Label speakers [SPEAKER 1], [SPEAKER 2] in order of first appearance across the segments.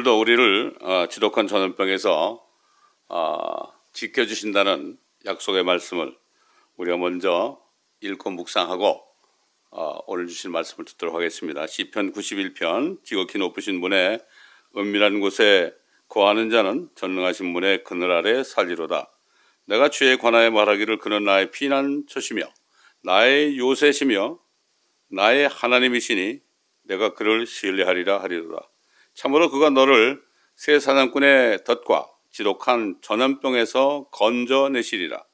[SPEAKER 1] 오늘도 우리를 지독한 전염병에서 지켜주신다는 약속의 말씀을 우리가 먼저 읽고 묵상하고 오늘 주신 말씀을 듣도록 하겠습니다. 시편 91편 지극히 높으신 분의 은밀한 곳에 거하는 자는 전능하신 분의 그늘 아래 살리로다. 내가 주에 관하여 말하기를 그는 나의 피난처시며 나의 요새시며 나의 하나님이시니 내가 그를 신뢰하리라 하리로다. 참으로 그가 너를 새 사냥꾼의 덫과 지독한 전염병에서 건져내시리라.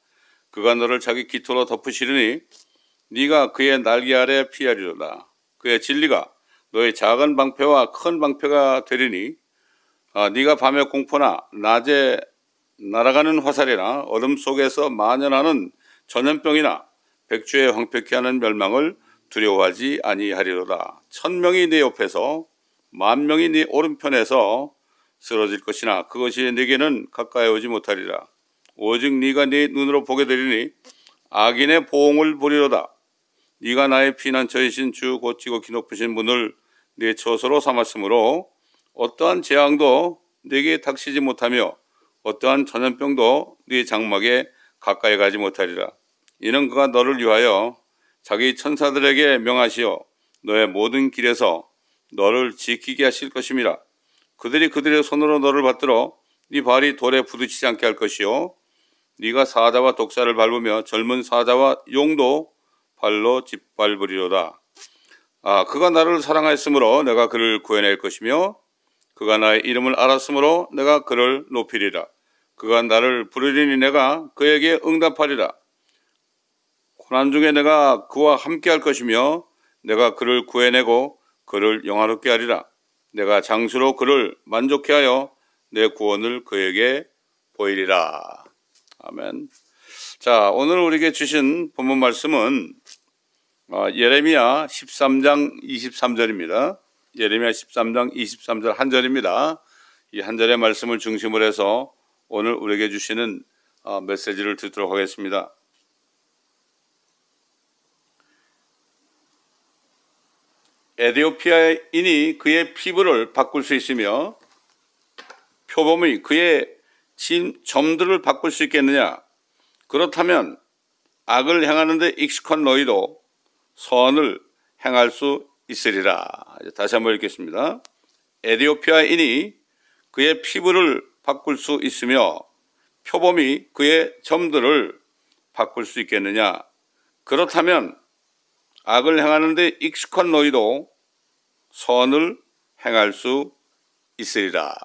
[SPEAKER 1] 그가 너를 자기 깃토로 덮으시리니 네가 그의 날개 아래 피하리로다. 그의 진리가 너의 작은 방패와 큰 방패가 되리니 네가 밤의 공포나 낮에 날아가는 화살이나 어둠 속에서 만연하는 전염병이나 백주에 황폐케 하는 멸망을 두려워하지 아니하리로다. 1000명이 네 옆에서 10,000명이 네 오른편에서 쓰러질 것이나 그것이 네게는 가까이 오지 못하리라. 오직 네가 네 눈으로 보게 되리니 악인의 보응을 보리로다. 네가 나의 피난처이신 주 곧 지극히 높으신 분을 네 처소로 삼았으므로 어떠한 재앙도 네게 닥치지 못하며 어떠한 전염병도 네 장막에 가까이 가지 못하리라. 이는 그가 너를 위하여 자기 천사들에게 명하시어 너의 모든 길에서 너를 지키게 하실 것임이라. 그들이 그들의 손으로 너를 받들어 네 발이 돌에 부딪히지 않게 할 것이요 네가 사자와 독사를 밟으며 젊은 사자와 용도 발로 짓밟으리로다. 그가 나를 사랑하였으므로 내가 그를 구해낼 것이며 그가 나의 이름을 알았으므로 내가 그를 높이리라. 그가 나를 부르리니 내가 그에게 응답하리라. 고난 중에 내가 그와 함께 할 것이며 내가 그를 구해내고 그를 영화롭게 하리라. 내가 장수로 그를 만족케 하여 내 구원을 그에게 보이리라. 아멘. 자, 오늘 우리에게 주신 본문 말씀은 예레미야 13장 23절입니다. 예레미야 13장 23절 한 절입니다. 이 한 절의 말씀을 중심으로 해서 오늘 우리에게 주시는 메시지를 듣도록 하겠습니다. 에디오피아인이 그의 피부를 바꿀 수 있으며 표범이 그의 점들을 바꿀 수 있겠느냐? 그렇다면 악을 행하는 데 익숙한 너희도 선을 행할 수 있으리라. 다시 한번 읽겠습니다. 에디오피아인이 그의 피부를 바꿀 수 있으며 표범이 그의 점들을 바꿀 수 있겠느냐? 그렇다면 악을 행하는 데 익숙한 너희도 선을 행할 수 있으리라.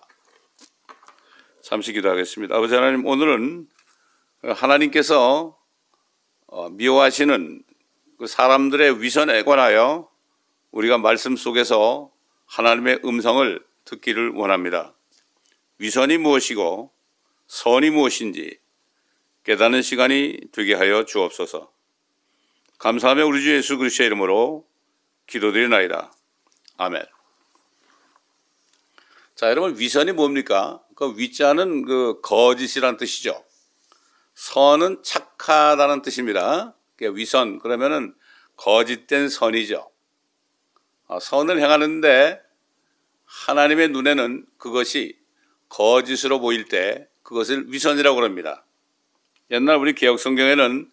[SPEAKER 1] 잠시 기도하겠습니다. 아버지 하나님, 오늘은 하나님께서 미워하시는 그 사람들의 위선에 관하여 우리가 말씀 속에서 하나님의 음성을 듣기를 원합니다. 위선이 무엇이고 선이 무엇인지 깨닫는 시간이 되게 하여 주옵소서. 감사하며 우리 주 예수 그리스도의 이름으로 기도드리나이다. 아멘. 자, 여러분, 위선이 뭡니까? 그 위자는 그 거짓이란 뜻이죠. 선은 착하다는 뜻입니다. 위선, 그러면은 거짓된 선이죠. 선을 행하는데 하나님의 눈에는 그것이 거짓으로 보일 때 그것을 위선이라고 그럽니다. 옛날 우리 개혁 성경에는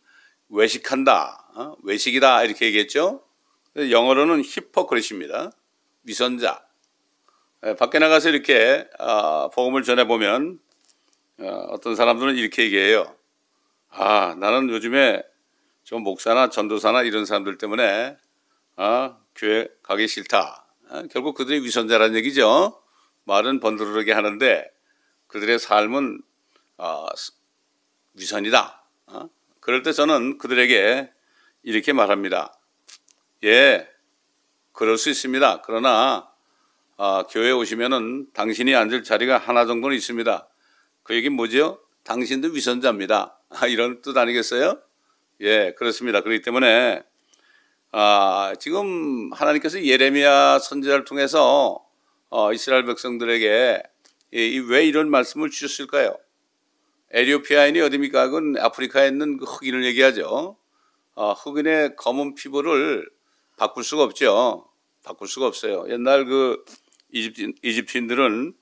[SPEAKER 1] 외식한다, 외식이다 이렇게 얘기했죠. 영어로는 히포크리시입니다. 위선자. 밖에 나가서 이렇게 복음을 전해보면 어떤 사람들은 이렇게 얘기해요. 나는 요즘에 좀 목사나 전도사나 이런 사람들 때문에 교회 가기 싫다. 결국 그들이 위선자라는 얘기죠. 말은 번드르르게 하는데 그들의 삶은 위선이다. 그럴 때 저는 그들에게 이렇게 말합니다. 예, 그럴 수 있습니다. 그러나 교회에 오시면은 당신이 앉을 자리가 하나 정도는 있습니다. 그 얘기는 뭐죠? 당신도 위선자입니다. 이런 뜻 아니겠어요? 예, 그렇습니다. 그렇기 때문에 지금 하나님께서 예레미야 선지자를 통해서 이스라엘 백성들에게 왜 이런 말씀을 주셨을까요? 에티오피아인이 어디입니까? 그건 아프리카에 있는 그 흑인을 얘기하죠. 흑인의 검은 피부를 바꿀 수가 없죠. 바꿀 수가 없어요. 옛날 그 이집트인들은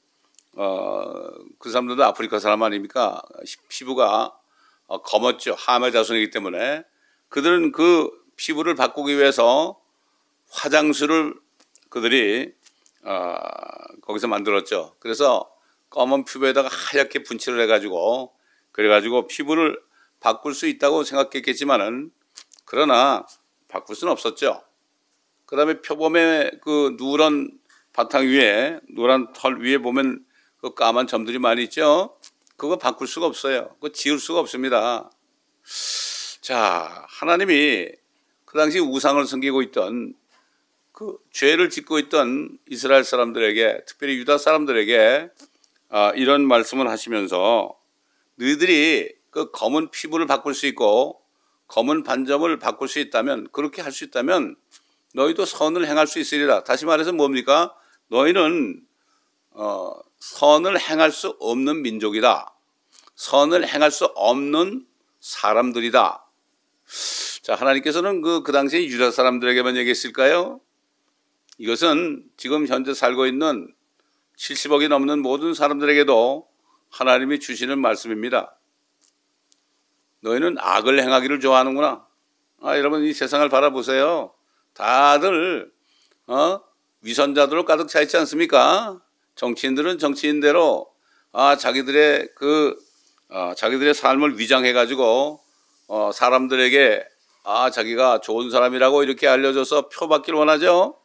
[SPEAKER 1] 그 사람들도 아프리카 사람 아닙니까? 피부가 검었죠. 하마 자손이기 때문에 그들은 그 피부를 바꾸기 위해서 화장수를 그들이 거기서 만들었죠. 그래서 검은 피부에다가 하얗게 분칠을 해가지고 그래가지고 피부를 바꿀 수 있다고 생각했겠지만은 그러나 바꿀 수는 없었죠. 그 다음에 표범의 그 누런 바탕 위에 노란 털 위에 보면 그 까만 점들이 많이 있죠. 그거 바꿀 수가 없어요. 그거 지울 수가 없습니다. 자, 하나님이 그 당시 우상을 섬기고 있던 그 죄를 짓고 있던 이스라엘 사람들에게, 특별히 유다 사람들에게 이런 말씀을 하시면서 너희들이 그 검은 피부를 바꿀 수 있고 검은 반점을 바꿀 수 있다면, 그렇게 할 수 있다면 너희도 선을 행할 수 있으리라. 다시 말해서 뭡니까? 너희는 선을 행할 수 없는 민족이다. 선을 행할 수 없는 사람들이다. 자, 하나님께서는 그 당시에 유다 사람들에게만 얘기했을까요? 이것은 지금 현재 살고 있는 70억이 넘는 모든 사람들에게도 하나님이 주시는 말씀입니다. 너희는 악을 행하기를 좋아하는구나. 여러분 이 세상을 바라보세요. 다들 위선자들로 가득 차 있지 않습니까? 정치인들은 정치인대로 자기들의 자기들의 삶을 위장해 가지고 사람들에게 자기가 좋은 사람이라고 이렇게 알려줘서 표 받기를 원하죠.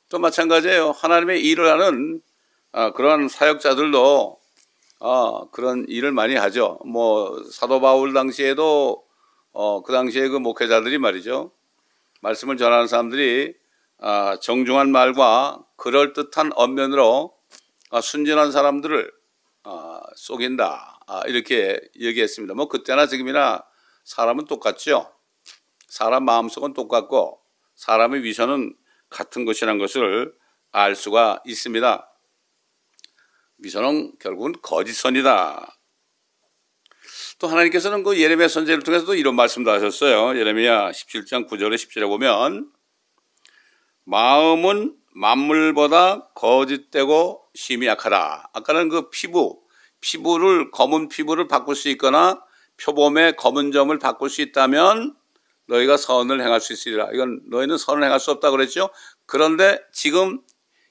[SPEAKER 1] 또 마찬가지예요. 하나님의 일을 하는 그런 사역자들도 그런 일을 많이 하죠. 뭐 사도 바울 당시에도 그 당시에 그 목회자들이 말이죠. 말씀을 전하는 사람들이 정중한 말과 그럴듯한 언면으로 순진한 사람들을 속인다. 이렇게 얘기했습니다. 뭐 그때나 지금이나 사람은 똑같죠. 사람 마음속은 똑같고 사람의 위선은 같은 것이라는 것을 알 수가 있습니다. 위선은 결국은 거짓선이다. 또 하나님께서는 그 예레미야 선지자를 통해서도 이런 말씀도 하셨어요. 예레미야 17장 9절에 10절에 보면 마음은 만물보다 거짓되고 심히 약하다. 아까는 그 피부를 검은 피부를 바꿀 수 있거나 표범의 검은 점을 바꿀 수 있다면 너희가 선을 행할 수 있으리라. 이건 너희는 선을 행할 수 없다 그랬죠. 그런데 지금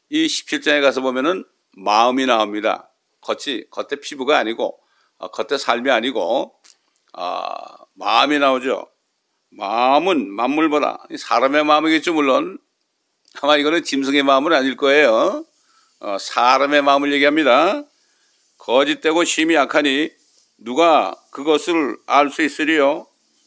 [SPEAKER 1] 이 17장에 가서 보면은 마음이 나옵니다. 겉에 피부가 아니고 겉에 삶이 아니고 마음이 나오죠. 마음은 만물보다, 사람의 마음이겠죠. 물론 아마 이거는 짐승의 마음은 아닐 거예요. 사람의 마음을 얘기합니다. 거짓되고 심히 약하니 누가 그것을 알 수 있으리요.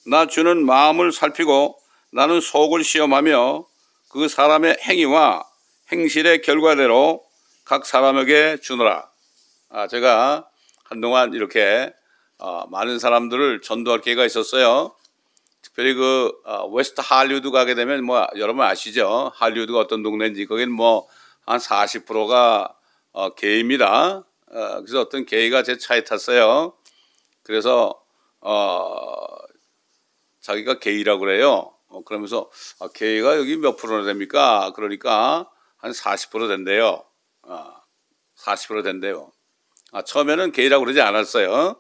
[SPEAKER 1] 나 주는 마음을 살피고 나는 속을 시험하며 그 사람의 행위와 행실의 결과대로 각 사람에게 주노라. 제가 한동안 이렇게 많은 사람들을 전도할 기회가 있었어요. 특별히 그 웨스트 할리우드 가게 되면 뭐 여러분 아시죠? 할리우드가 어떤 동네인지. 거긴 뭐 한 40%가 게이입니다. 그래서 어떤 게이가 제 차에 탔어요. 그래서 자기가 게이라고 그래요. 그러면서 게이가 여기 몇 프로나 됩니까? 그러니까 한 40% 된대요. 40% 된대요. 처음에는 게이라고 그러지 않았어요.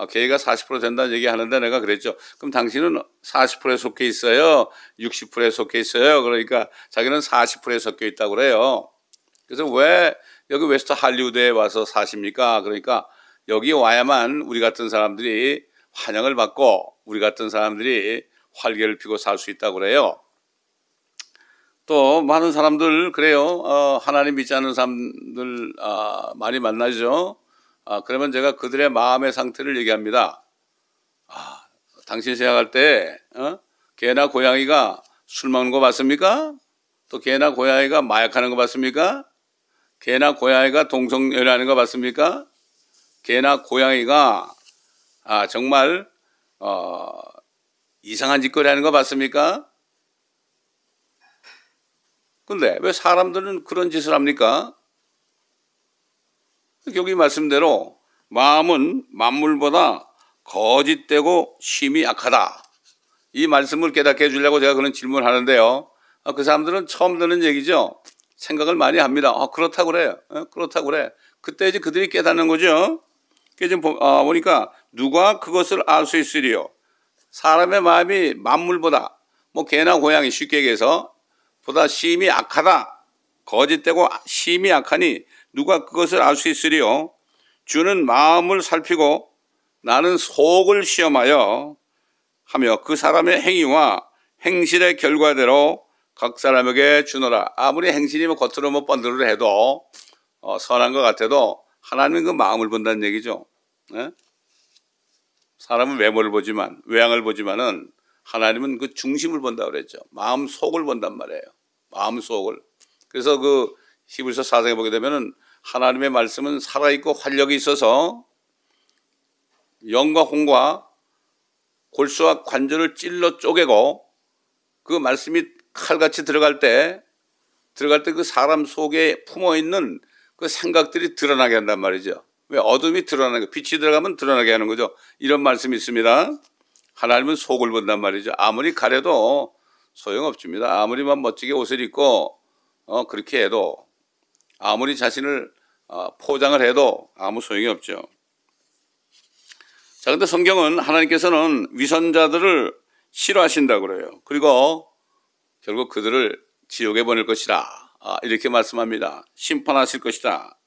[SPEAKER 1] 게이가 40% 된다는 얘기 하는데 내가 그랬죠. 그럼 당신은 40%에 속해 있어요? 60%에 속해 있어요? 그러니까 자기는 40%에 속해 있다고 그래요. 그래서 왜 여기 웨스트 할리우드에 와서 사십니까? 그러니까 여기 와야만 우리 같은 사람들이 환영을 받고 우리 같은 사람들이 활개를 피고 살 수 있다고 그래요. 또 많은 사람들 그래요. 하나님 믿지 않는 사람들 많이 만나죠. 그러면 제가 그들의 마음의 상태를 얘기합니다. 당신 생각할 때 개나 고양이가 술 먹는 거 봤습니까? 또 개나 고양이가 마약하는 거 봤습니까? 개나 고양이가 동성연애하는 거 봤습니까? 개나 고양이가 정말 이상한 짓거리 하는 거 봤습니까? 근데 왜 사람들은 그런 짓을 합니까? 여기 말씀대로 마음은 만물보다 거짓되고 심히 약하다. 이 말씀을 깨닫게 해주려고 제가 그런 질문을 하는데요. 그 사람들은 처음 듣는 얘기죠. 생각을 많이 합니다. 그렇다고 그래. 그렇다고 그래. 그때 이제 그들이 깨닫는 거죠. 지금 보니까 누가 그것을 알 수 있으리요. 사람의 마음이 만물보다 뭐 개나 고양이 쉽게 얘기해서 보다 심히 악하다. 거짓되고 심히 악하니 누가 그것을 알 수 있으리요. 주는 마음을 살피고 나는 속을 시험하여 하며 그 사람의 행위와 행실의 결과대로 각 사람에게 주노라. 아무리 행실이 뭐 겉으로 뭐 번들을 해도 선한 것 같아도 하나님은 그 마음을 본다는 얘기죠. 네? 사람은 외모를 보지만 외양을 보지만은 하나님은 그 중심을 본다고 그랬죠. 마음 속을 본단 말이에요. 마음 속을. 그래서 그 히브리서 4장에 보게 되면은 하나님의 말씀은 살아있고 활력이 있어서 영과 혼과 골수와 관절을 찔러 쪼개고 그 말씀이 칼같이 들어갈 때 그 사람 속에 품어 있는 그 생각들이 드러나게 한단 말이죠. 왜? 어둠이 드러나게, 빛이 들어가면 드러나게 하는 거죠. 이런 말씀이 있습니다. 하나님은 속을 본단 말이죠. 아무리 가려도 소용없습니다. 아무리만 멋지게 옷을 입고 그렇게 해도 아무리 자신을 포장을 해도 아무 소용이 없죠. 자, 근데 성경은 하나님께서는 위선자들을 싫어하신다고 그래요. 그리고 결국 그들을 지옥에 보낼 것이다. 이렇게 말씀합니다. 심판하실 것이다.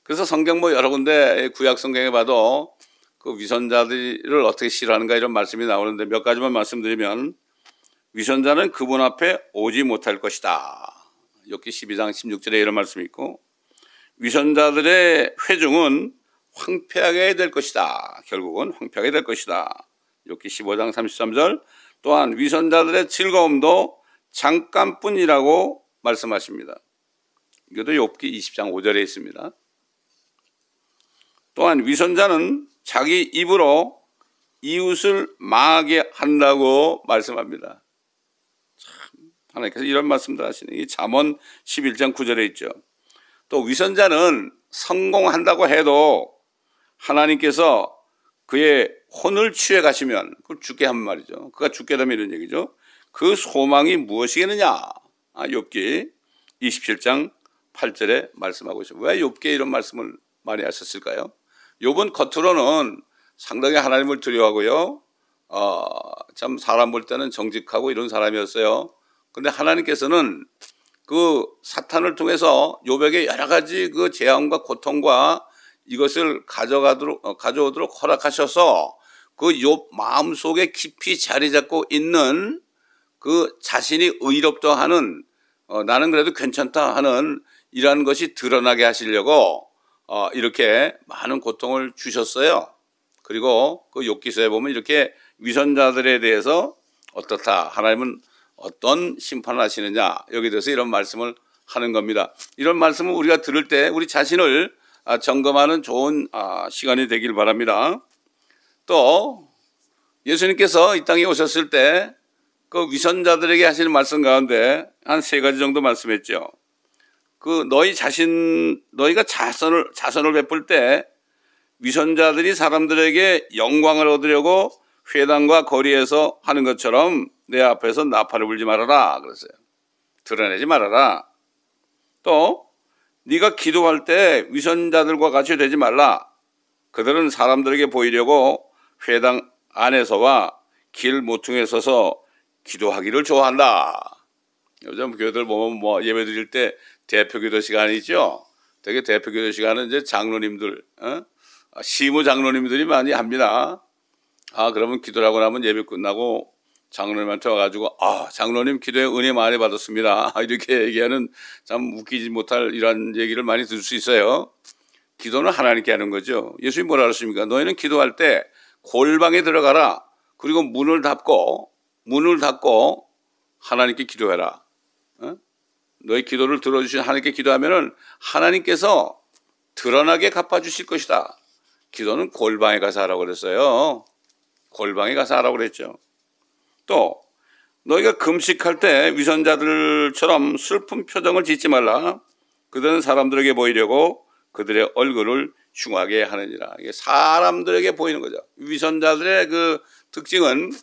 [SPEAKER 1] 그래서 성경 뭐 여러 군데 구약 성경에 봐도 그 위선자들을 어떻게 싫어하는가 이런 말씀이 나오는데 몇 가지만 말씀드리면 위선자는 그분 앞에 오지 못할 것이다. 욥기 12장 16절에 이런 말씀이 있고 위선자들의 회중은 황폐하게 될 것이다. 결국은 황폐하게 될 것이다. 욥기 15장 33절 또한 위선자들의 즐거움도 잠깐뿐이라고 말씀하십니다. 이것도 욥기 20장 5절에 있습니다. 또한 위선자는 자기 입으로 이웃을 망하게 한다고 말씀합니다. 참 하나님께서 이런 말씀들 하시네. 이 잠언 11장 9절에 있죠. 또 위선자는 성공한다고 해도 하나님께서 그의 혼을 취해 가시면 그걸 죽게 한 말이죠. 그가 죽게 되면 이런 얘기죠. 그 소망이 무엇이겠느냐? 욥기 27장 8절에 말씀하고 있어요. 왜 욥기에 이런 말씀을 많이 하셨을까요? 욥은 겉으로는 상당히 하나님을 두려워하고요. 참 사람 볼 때는 정직하고 이런 사람이었어요. 그런데 하나님께서는 그 사탄을 통해서 욥에게 여러 가지 그 재앙과 고통과 이것을 가져오도록 허락하셔서 그 욥 마음속에 깊이 자리 잡고 있는 그 자신이 의롭다 하는 나는 그래도 괜찮다 하는 이러한 것이 드러나게 하시려고 이렇게 많은 고통을 주셨어요. 그리고 그 욥기서에 보면 이렇게 위선자들에 대해서 어떻다 하나님은 어떤 심판을 하시느냐 여기에 대해서 이런 말씀을 하는 겁니다. 이런 말씀을 우리가 들을 때 우리 자신을 점검하는 좋은 시간이 되길 바랍니다. 또 예수님께서 이 땅에 오셨을 때 그 위선자들에게 하시는 말씀 가운데 한 3가지 정도 말씀했죠. 그 너희가 자선을 베풀 때 위선자들이 사람들에게 영광을 얻으려고 회당과 거리에서 하는 것처럼 내 앞에서 나팔을 불지 말아라 그랬어요. 드러내지 말아라. 또 네가 기도할 때 위선자들과 같이 되지 말라. 그들은 사람들에게 보이려고 회당 안에서와 길 모퉁이에 서서 기도하기를 좋아한다. 요즘 교회들 보면 뭐 예배 드릴 때 대표 기도 시간이죠. 되게 대표 기도 시간은 이제 장로님들, 시무 장로님들이 많이 합니다. 그러면 기도를 하고 나면 예배 끝나고 장로님한테 와가지고 장로님 기도에 은혜 많이 받았습니다. 이렇게 얘기하는 참 웃기지 못할 이런 얘기를 많이 들을 수 있어요. 기도는 하나님께 하는 거죠. 예수님이 뭐라 그러십니까? 너희는 기도할 때 골방에 들어가라. 그리고 문을 닫고 하나님께 기도해라. 너희 기도를 들어주신 하나님께 기도하면은 하나님께서 드러나게 갚아주실 것이다. 기도는 골방에 가서 하라고 그랬어요. 골방에 가서 하라고 그랬죠. 또 너희가 금식할 때 위선자들처럼 슬픈 표정을 짓지 말라. 그들은 사람들에게 보이려고 그들의 얼굴을 흉하게 하느니라. 이게 사람들에게 보이는 거죠. 위선자들의 그 특징은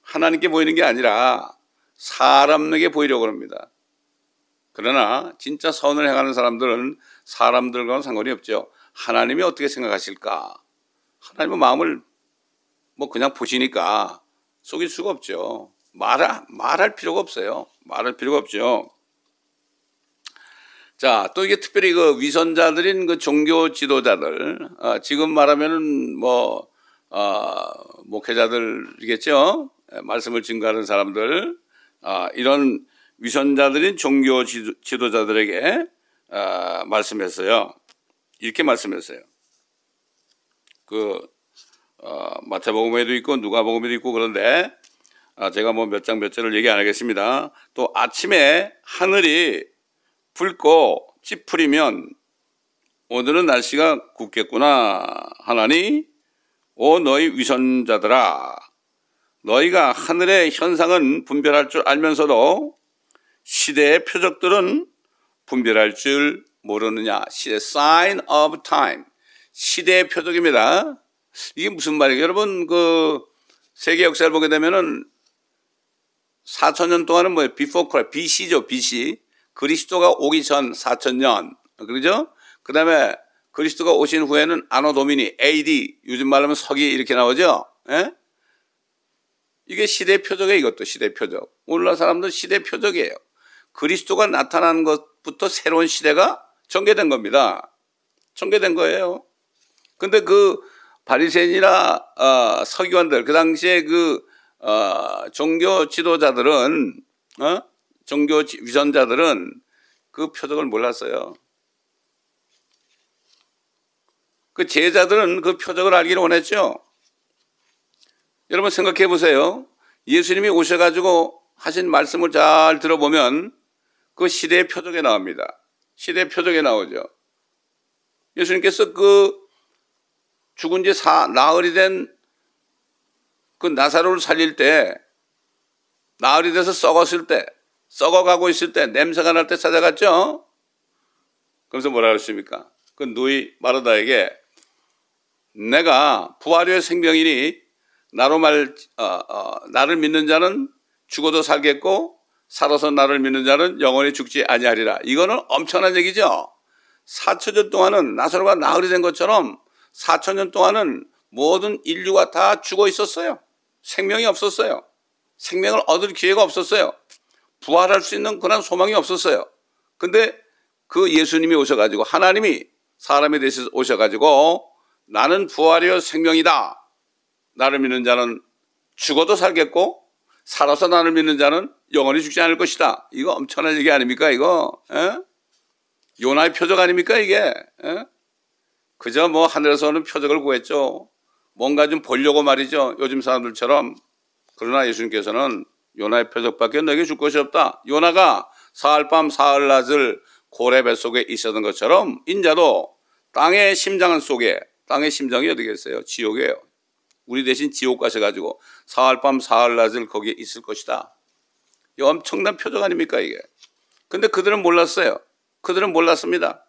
[SPEAKER 1] 하나님께 보이는 게 아니라 사람에게 보이려고 합니다. 그러나 진짜 선을 행하는 사람들은 사람들과는 상관이 없죠. 하나님이 어떻게 생각하실까? 하나님은 마음을 뭐 그냥 보시니까 속일 수가 없죠. 말할 필요가 없어요. 말할 필요가 없죠. 자, 또 이게 특별히 그 위선자들인 그 종교 지도자들, 지금 말하면은 뭐, 목회자들이겠죠? 말씀을 증거하는 사람들, 이런 위선자들인 종교 지도자들에게 말씀했어요. 이렇게 말씀했어요. 마태복음에도 있고 누가복음에도 있고 그런데 제가 뭐 몇 장 몇 절을 얘기 안 하겠습니다. 또 아침에 하늘이 붉고 찌푸리면 오늘은 날씨가 굽겠구나 하나니 오 너희 위선자들아 너희가 하늘의 현상은 분별할 줄 알면서도 시대의 표적들은 분별할 줄 모르느냐. 시대 sign of time 시대의 표적입니다. 이게 무슨 말이에요? 여러분 그 세계 역사를 보게 되면은 4,000년 동안은 뭐예요? Before Christ, BC죠, BC. 그리스도가 오기 전 4,000년. 그러죠? 그 다음에 그리스도가 오신 후에는 아노 도미니, AD, 요즘 말하면 서기 이렇게 나오죠? 예? 이게 시대 표적이에요, 이것도 시대 표적. 오늘날 사람들 시대 표적이에요. 그리스도가 나타난 것부터 새로운 시대가 전개된 겁니다. 전개된 거예요. 근데 그 바리새인이나 서기관들, 그 당시에 종교 지도자들은, 종교 위선자들은 그 표적을 몰랐어요. 그 제자들은 그 표적을 알기를 원했죠. 여러분 생각해 보세요. 예수님이 오셔가지고 하신 말씀을 잘 들어보면 그 시대의 표적에 나옵니다. 시대의 표적에 나오죠. 예수님께서 그 죽은 지 나흘이 된 그 나사로를 살릴 때, 나흘이 돼서 썩었을 때, 썩어가고 있을 때, 냄새가 날 때 찾아갔죠? 그래서 뭐라 그랬습니까? 그 누이 마르다에게 내가 부활의 생명이니 나를 믿는 자는 죽어도 살겠고 살아서 나를 믿는 자는 영원히 죽지 아니하리라. 이거는 엄청난 얘기죠. 4,000년 동안은 나사로가 나흘이 된 것처럼 4,000년 동안은 모든 인류가 다 죽어 있었어요. 생명이 없었어요. 생명을 얻을 기회가 없었어요. 부활할 수 있는 그런 소망이 없었어요. 근데 그 예수님이 오셔가지고 하나님이 사람에 대해서 오셔가지고 나는 부활이요 생명이다. 나를 믿는 자는 죽어도 살겠고 살아서 나를 믿는 자는 영원히 죽지 않을 것이다. 이거 엄청난 얘기 아닙니까 이거? 에? 요나의 표적 아닙니까 이게? 에? 그저 뭐 하늘에서 오는 표적을 구했죠. 뭔가 좀 보려고 말이죠. 요즘 사람들처럼. 그러나 예수님께서는 요나의 표적밖에 너에게 줄 것이 없다. 요나가 사흘밤 사흘낮을 고래 뱃속에 있었던 것처럼 인자도 땅의 심장 속에, 땅의 심장이 어디겠어요? 지옥이에요. 우리 대신 지옥 가셔가지고 사흘밤 사흘낮을 거기에 있을 것이다. 이 엄청난 표적 아닙니까 이게? 근데 그들은 몰랐어요. 그들은 몰랐습니다.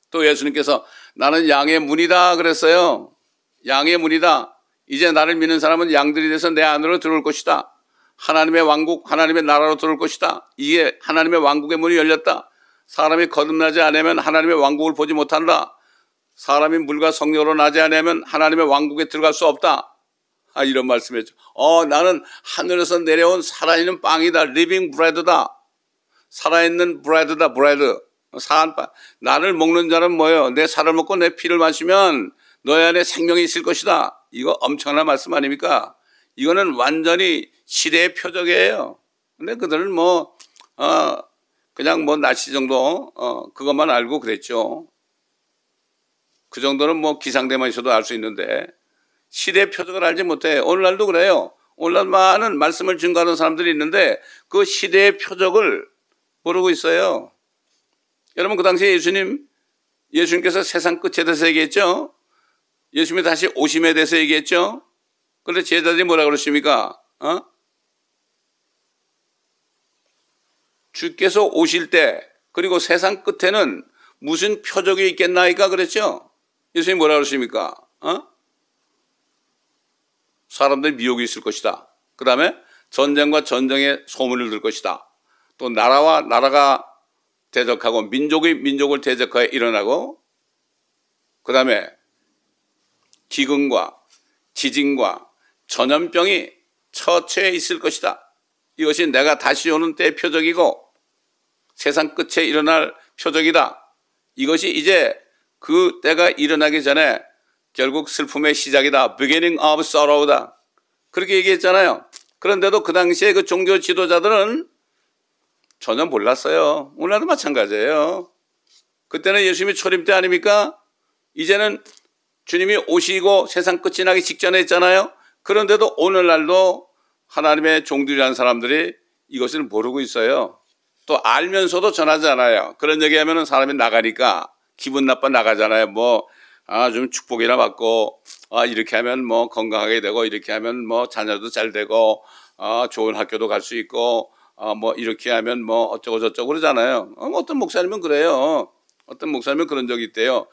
[SPEAKER 1] 또 예수님께서 나는 양의 문이다 그랬어요. 양의 문이다. 이제 나를 믿는 사람은 양들이 돼서 내 안으로 들어올 것이다. 하나님의 왕국, 하나님의 나라로 들어올 것이다. 이게 하나님의 왕국의 문이 열렸다. 사람이 거듭나지 않으면 하나님의 왕국을 보지 못한다. 사람이 물과 성령으로 나지 않으면 하나님의 왕국에 들어갈 수 없다. 이런 말씀이죠. 나는 하늘에서 내려온 살아있는 빵이다. 리빙 브레드다. 살아있는 브레드다. 브레드. 사한 빵. 나를 먹는 자는 뭐예요? 내 살을 먹고 내 피를 마시면 너희 안에 생명이 있을 것이다. 이거 엄청난 말씀 아닙니까? 이거는 완전히 시대의 표적이에요. 근데 그들은 그냥 날씨 정도, 그것만 알고 그랬죠. 그 정도는 기상대만 있어도 알 수 있는데, 시대의 표적을 알지 못해. 오늘날도 그래요. 오늘날 많은 말씀을 증거하는 사람들이 있는데, 그 시대의 표적을 모르고 있어요. 여러분, 그 당시에 예수님께서 세상 끝에 대해서 얘기했죠? 예수님이 다시 오심에 대해서 얘기했죠? 그런데 제자들이 뭐라 그러십니까? 주께서 오실 때, 그리고 세상 끝에는 무슨 표적이 있겠나이까 그랬죠? 예수님이 뭐라 그러십니까? 사람들이 미혹이 있을 것이다. 그 다음에 전쟁과 전쟁의 소문을 들 것이다. 또 나라와 나라가 대적하고 민족이 민족을 대적하여 일어나고 그 다음에 기근과 지진과 전염병이 처처에 있을 것이다. 이것이 내가 다시 오는 때의 표적이고 세상 끝에 일어날 표적이다. 이것이 이제 그 때가 일어나기 전에 결국 슬픔의 시작이다. Beginning of sorrow다. 그렇게 얘기했잖아요. 그런데도 그 당시에 그 종교 지도자들은 전혀 몰랐어요. 오늘도 마찬가지예요. 그때는 예수님이 초림 때 아닙니까? 이제는 주님이 오시고 세상 끝이 나기 직전에 했잖아요. 그런데도 오늘날도 하나님의 종들이라는 사람들이 이것을 모르고 있어요. 또 알면서도 전하지 않아요. 그런 얘기하면 사람이 나가니까 기분 나빠 나가잖아요. 좀 축복이나 받고, 이렇게 하면 건강하게 되고, 이렇게 하면 자녀도 잘 되고, 좋은 학교도 갈 수 있고, 이렇게 하면 어쩌고 저쩌고 그러잖아요. 어떤 목사님은 그래요. 어떤 목사님은 그런 적이 있대요.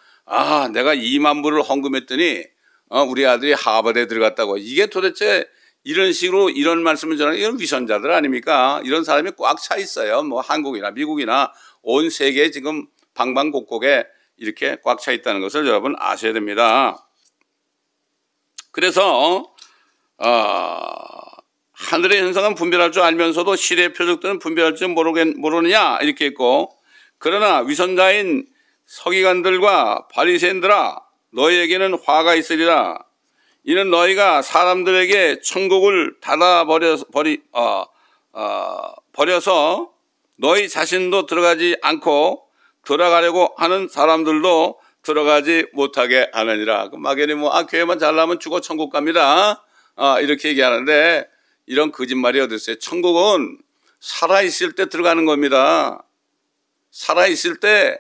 [SPEAKER 1] 내가 2만 불을 헌금했더니, 우리 아들이 하버드에 들어갔다고. 이게 도대체 이런 식으로 이런 말씀을 전하는 이런 위선자들 아닙니까? 이런 사람이 꽉 차 있어요. 한국이나 미국이나 온 세계에 지금 방방곡곡에 이렇게 꽉 차 있다는 것을 여러분 아셔야 됩니다. 그래서 하늘의 현상은 분별할 줄 알면서도 시대의 표적들은 분별할 줄 모르느냐 이렇게 했고, 그러나 위선자인 서기관들과 바리새인들아 너희에게는 화가 있으리라. 이는 너희가 사람들에게 천국을 버려서 너희 자신도 들어가지 않고 들어가려고 하는 사람들도 들어가지 못하게 하느니라. 그 막연히 교회만 잘나면 죽어 천국 갑니다. 이렇게 얘기하는데 이런 거짓말이 어디 있어요? 천국은 살아있을 때 들어가는 겁니다. 살아있을 때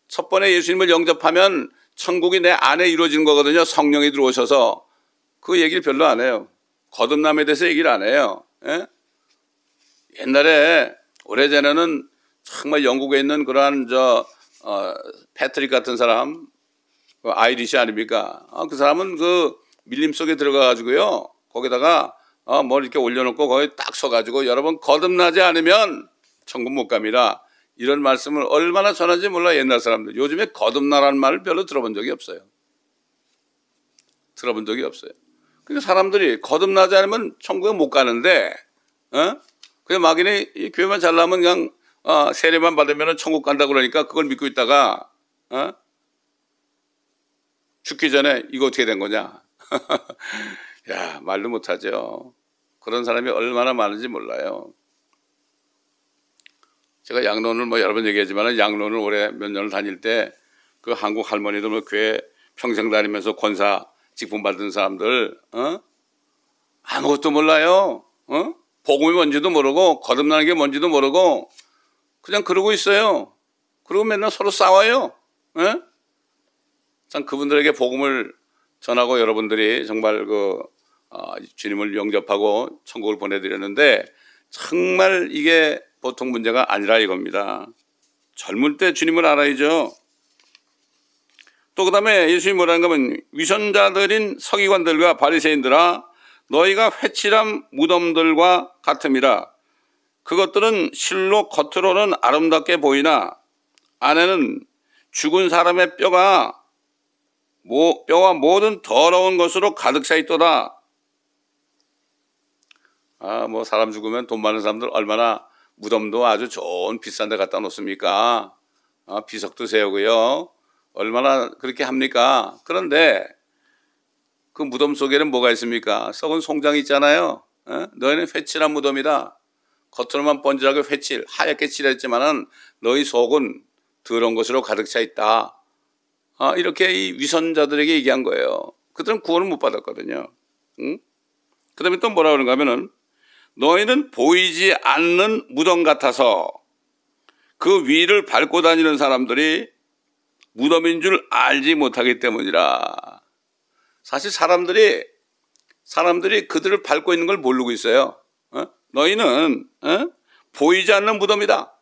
[SPEAKER 1] 첫 번에 예수님을 영접하면 천국이 내 안에 이루어지는 거거든요. 성령이 들어오셔서. 그 얘기를 별로 안 해요. 거듭남에 대해서 얘기를 안 해요. 예? 옛날에 오래전에는 정말 영국에 있는 그러한 패트릭 같은 사람, 아이리시 아닙니까? 그 사람은 그 밀림 속에 들어가가지고요. 거기다가 이렇게 올려놓고 거기 딱 서가지고 여러분 거듭나지 않으면 천국 못 갑니다. 이런 말씀을 얼마나 전하는지 몰라 옛날 사람들. 요즘에 거듭나라는 말을 별로 들어본 적이 없어요. 들어본 적이 없어요. 그러니까 사람들이 거듭나지 않으면 천국에 못 가는데, 그냥 막연히 이 교회만 잘나면 그냥 세례만 받으면 천국 간다 그러니까 그걸 믿고 있다가 죽기 전에 이거 어떻게 된 거냐? 야, 말도 못하죠. 그런 사람이 얼마나 많은지 몰라요. 제가 양론을 여러 번 얘기하지만 양론을 올해 몇 년을 다닐 때 그 한국 할머니들 교회 평생 다니면서 권사 직분 받은 사람들 아무것도 몰라요. 복음이 뭔지도 모르고 거듭나는 게 뭔지도 모르고 그냥 그러고 있어요. 그리고 맨날 서로 싸워요. 참 그분들에게 복음을 전하고 여러분들이 정말 주님을 영접하고 천국을 보내드렸는데 정말 이게 보통 문제가 아니라 이겁니다. 젊을 때 주님을 알아야죠. 또 그 다음에 예수님이 뭐라는 거면 위선자들인 서기관들과 바리새인들아 너희가 회칠한 무덤들과 같음이라. 그것들은 실로 겉으로는 아름답게 보이나 안에는 죽은 사람의 뼈와 모든 더러운 것으로 가득 차 있도다. 사람 죽으면 돈 많은 사람들 얼마나 무덤도 아주 좋은 비싼 데 갖다 놓습니까? 비석도 세우고요. 얼마나 그렇게 합니까? 그런데 그 무덤 속에는 뭐가 있습니까? 썩은 송장이 있잖아요. 너희는 회칠한 무덤이다. 겉으로만 번지하게 하얗게 칠했지만은 너희 속은 더러운 것으로 가득 차 있다. 이렇게 이 위선자들에게 얘기한 거예요. 그들은 구원을 못 받았거든요. 그 다음에 또 뭐라 그런가 하면은 너희는 보이지 않는 무덤 같아서 그 위를 밟고 다니는 사람들이 무덤인 줄 알지 못하기 때문이라. 사실 사람들이 그들을 밟고 있는 걸 모르고 있어요. 너희는 보이지 않는 무덤이다.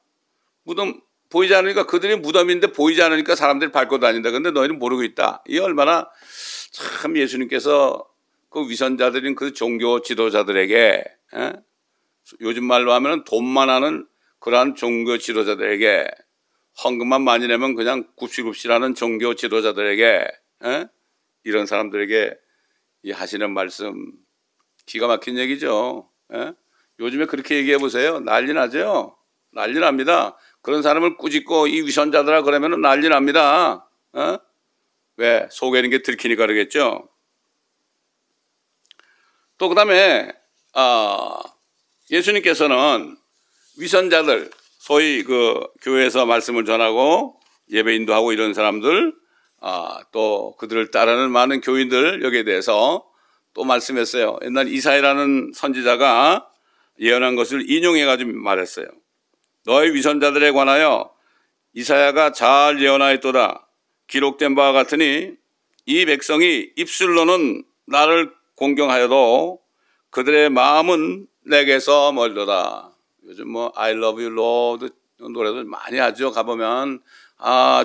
[SPEAKER 1] 무덤 보이지 않으니까 그들이 무덤인데 보이지 않으니까 사람들이 밟고 다닌다. 근데 너희는 모르고 있다. 이게 얼마나 참 예수님께서 그 위선자들인 그 종교 지도자들에게 요즘 말로 하면 돈만 하는 그러한 종교 지도자들에게 헌금만 많이 내면 그냥 굽시굽시라는 종교 지도자들에게, 이런 사람들에게 이 하시는 말씀 기가 막힌 얘기죠. 요즘에 그렇게 얘기해 보세요. 난리 나죠. 난리 납니다. 그런 사람을 꾸짖고 이 위선자들아 그러면 난리 납니다. 왜? 속에는 게 들키니까 그러겠죠. 또 그다음에 예수님께서는 위선자들, 소위 그 교회에서 말씀을 전하고 예배 인도하고 이런 사람들, 또 그들을 따르는 많은 교인들 여기에 대해서 또 말씀했어요. 옛날 이사야라는 선지자가 예언한 것을 인용해가지고 말했어요. 너희 위선자들에 관하여 이사야가 잘 예언하였도다. 기록된 바와 같으니 이 백성이 입술로는 나를 공경하여도 그들의 마음은 내게서 멀도다. 요즘 뭐 I love you Lord 노래도 많이 하죠. 가보면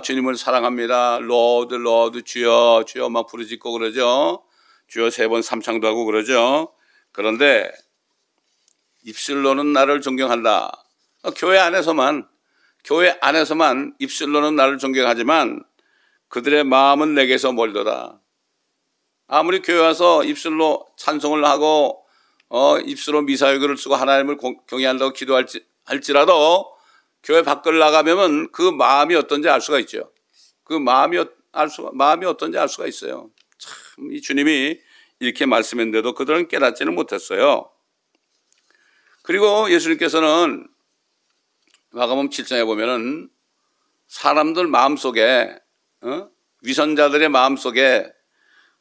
[SPEAKER 1] 주님을 사랑합니다. Lord Lord 주여 주여 막 부르짖고 그러죠. 주여 3번 삼창도 하고 그러죠. 그런데 입술로는 나를 존경한다. 교회 안에서만 입술로는 나를 존경하지만 그들의 마음은 내게서 멀도다. 아무리 교회 와서 입술로 찬송을 하고 입술로 미사여기를 쓰고 하나님을 경외한다고 기도할지라도 교회 밖을 나가면 그 마음이 어떤지 알 수가 있죠. 그 마음이 어떤지 알 수가 있어요. 참 이 주님이 이렇게 말씀했는데도 그들은 깨닫지는 못했어요. 그리고 예수님께서는 마가복음 7장에 보면은 사람들 마음속에 위선자들의 마음속에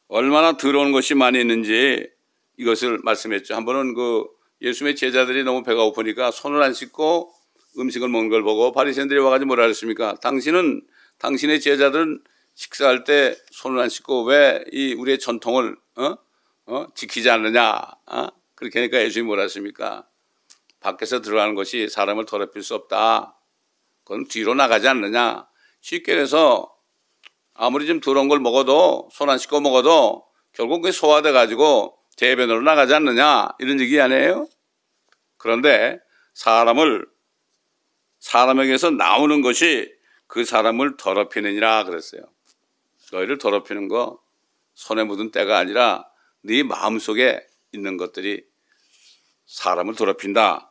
[SPEAKER 1] 얼마나 더러운 것이 많이 있는지 이것을 말씀했죠. 한 번은 그 예수님의 제자들이 너무 배가 고프니까 손을 안 씻고 음식을 먹는 걸 보고 바리새인들이 와가지고 뭐라 그랬습니까? 당신의 제자들은 식사할 때 손을 안 씻고 왜 이 우리의 전통을 지키지 않느냐? 그렇게 하니까 예수님이 뭐라 했습니까? 밖에서 들어가는 것이 사람을 더럽힐 수 없다. 그건 뒤로 나가지 않느냐? 쉽게 해서 아무리 좀 더러운 걸 먹어도 손 안 씻고 먹어도 결국 그게 소화돼 가지고 대변으로 나가지 않느냐? 이런 얘기 아니에요? 그런데 사람에게서 나오는 것이 그 사람을 더럽히느니라 그랬어요. 너희를 더럽히는 거 손에 묻은 때가 아니라 네 마음속에 있는 것들이 사람을 더럽힌다.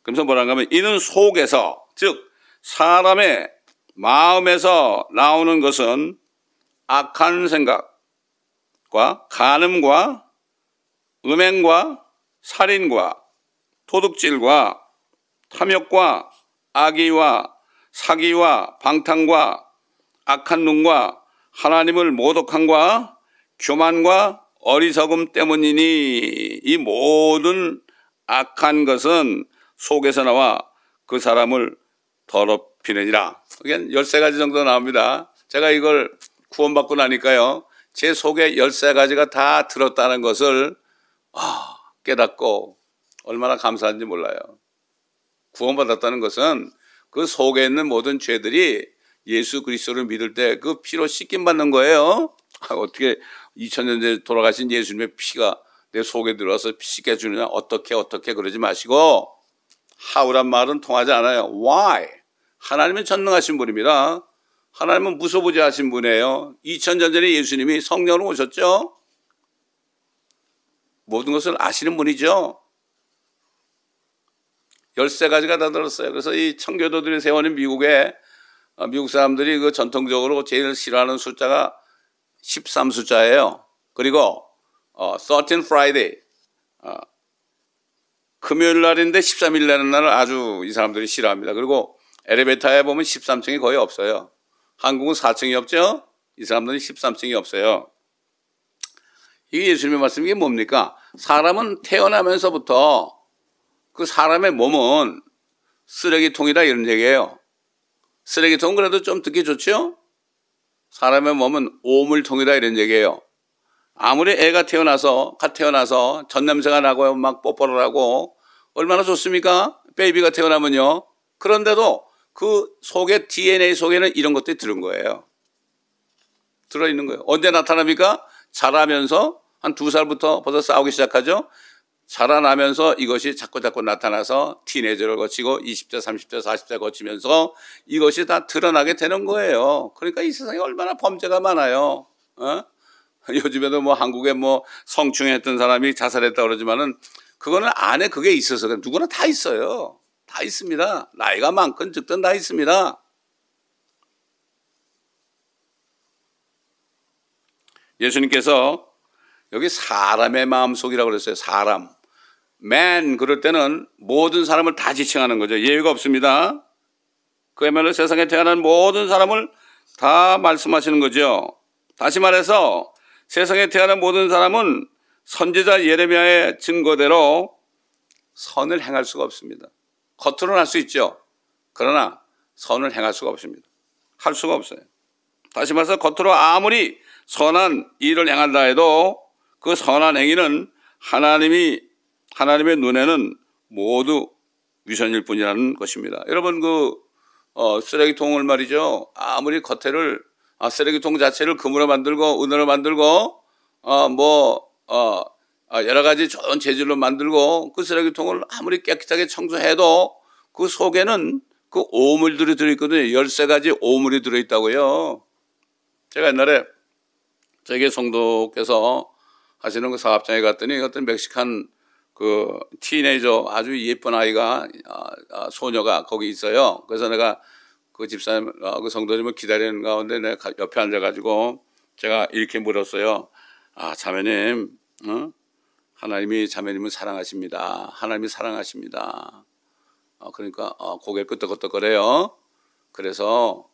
[SPEAKER 1] 그러면서 뭐라고 하면 이는 속에서, 즉 사람의 마음에서 나오는 것은 악한 생각과 간음과 음행과 살인과 도둑질과 탐욕과 악의와 사기와 방탕과 악한 눈과 하나님을 모독함과 교만과 어리석음 때문이니 이 모든 악한 것은 속에서 나와 그 사람을 더럽히느니라. 이게 13가지 정도 나옵니다. 제가 이걸 구원받고 나니까요. 제 속에 13가지가 다 들었다는 것을 깨닫고 얼마나 감사한지 몰라요. 구원받았다는 것은 그 속에 있는 모든 죄들이 예수 그리스도를 믿을 때 그 피로 씻김 받는 거예요. 어떻게 2000년 전에 돌아가신 예수님의 피가 내 속에 들어와서 씻겨주느냐? 어떻게 그러지 마시고 how란 말은 통하지 않아요. why? 하나님은 전능하신 분입니다. 하나님은 무소부지하신 분이에요. 2000년 전에 예수님이 성령으로 오셨죠. 모든 것을 아시는 분이죠. 13가지가 다 들었어요. 그래서 이 청교도들이 세워낸 미국 사람들이 그 전통적으로 제일 싫어하는 숫자가 13 숫자예요. 그리고 13 Friday 금요일 날인데 13일 날은 날을 아주 이 사람들이 싫어합니다. 그리고 엘리베이터에 보면 13층이 거의 없어요. 한국은 4층이 없죠? 이 사람들은 13층이 없어요. 이게 예수님의 말씀이 이게 뭡니까? 사람은 태어나면서부터 그 사람의 몸은 쓰레기통이다 이런 얘기예요. 쓰레기통은 그래도 좀 듣기 좋죠? 사람의 몸은 오물통이다 이런 얘기예요. 아무리 애가 갓 태어나서 젖냄새가 나고 막 뽀뽀를 하고 얼마나 좋습니까? 베이비가 태어나면요. 그런데도 그 속에 DNA 속에는 이런 것들이 들은 거예요. 들어있는 거예요. 언제 나타납니까? 자라면서 한 2살부터 벌써 싸우기 시작하죠. 자라나면서 이것이 자꾸 나타나서 티네이저를 거치고 20대, 30대, 40대 거치면서 이것이 다 드러나게 되는 거예요. 그러니까 이 세상에 얼마나 범죄가 많아요. 어? 요즘에도 뭐 한국에 뭐 성추행했던 사람이 자살했다 그러지만은 그거는 안에 그게 있어서 누구나 다 있어요. 다 있습니다. 나이가 많건 적든 다 있습니다. 예수님께서 여기 사람의 마음속이라고 그랬어요. 사람. man 그럴 때는 모든 사람을 다 지칭하는 거죠. 예외가 없습니다. 그야말로 세상에 태어난 모든 사람을 다 말씀하시는 거죠. 다시 말해서 세상에 태어난 모든 사람은 선지자 예레미야의 증거대로 선을 행할 수가 없습니다. 겉으로는 할 수 있죠. 그러나 선을 행할 수가 없습니다. 할 수가 없어요. 다시 말해서 겉으로 아무리 선한 일을 행한다 해도 그 선한 행위는 하나님의 눈에는 모두 위선일 뿐이라는 것입니다. 여러분 쓰레기통을 말이죠. 아무리 겉에를 쓰레기통 자체를 금으로 만들고 은으로 만들고 여러 가지 좋은 재질로 만들고 그 쓰레기통을 아무리 깨끗하게 청소해도 그 속에는 그 오물들이 들어있거든요. 13가지 오물이 들어있다고요. 제가 옛날에 저에게 성도께서 하시는 그 사업장에 갔더니 어떤 멕시칸 그 티네이저 아주 예쁜 아이가 소녀가 거기 있어요. 그래서 내가 그 집사님 그 성도님을 기다리는 가운데 내가 옆에 앉아가지고 제가 이렇게 물었어요. 자매님, 하나님이 자매님을 사랑하십니다. 하나님이 사랑하십니다. 그러니까 고개를 끄덕끄덕거려요. 그래서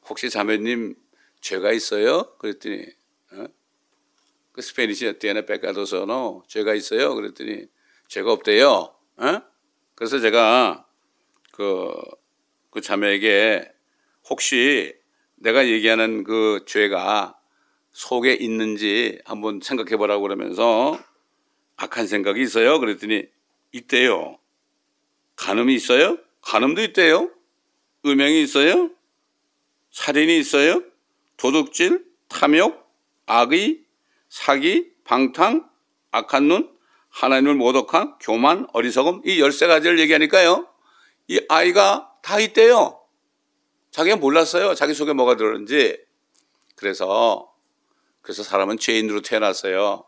[SPEAKER 1] 혹시 자매님 죄가 있어요? 그랬더니 그 스페니시 tiene pecados o no? 죄가 있어요? 그랬더니 죄가 없대요. 그래서 제가 그 자매에게 혹시 내가 얘기하는 그 죄가 속에 있는지 한번 생각해 보라고 그러면서 악한 생각이 있어요? 그랬더니 있대요. 간음이 있어요? 간음도 있대요. 음행이 있어요? 살인이 있어요? 도둑질, 탐욕, 악의, 사기, 방탕, 악한 눈, 하나님을 모독한, 교만, 어리석음, 이 13가지를 얘기하니까요. 이 아이가 다 있대요. 자기가 몰랐어요. 자기 속에 뭐가 들었는지. 그래서 사람은 죄인으로 태어났어요.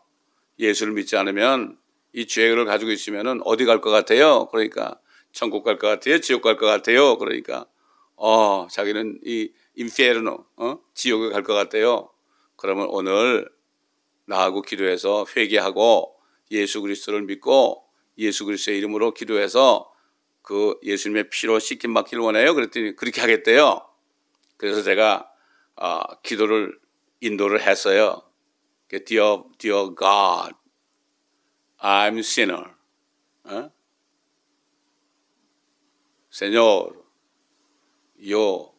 [SPEAKER 1] 예수를 믿지 않으면 이 죄를 가지고 있으면 어디 갈 것 같아요? 그러니까 천국 갈 것 같아요? 지옥 갈 것 같아요? 그러니까 자기는 이 인페르노, 지옥에 갈 것 같아요. 그러면 오늘 나하고 기도해서 회개하고 예수 그리스도를 믿고 예수 그리스도의 이름으로 기도해서 그 예수님의 피로 씻김 받기를 원해요. 그랬더니 그렇게 하겠대요. 그래서 제가 인도를 했어요. Dear God, I'm sinner. Señor, yo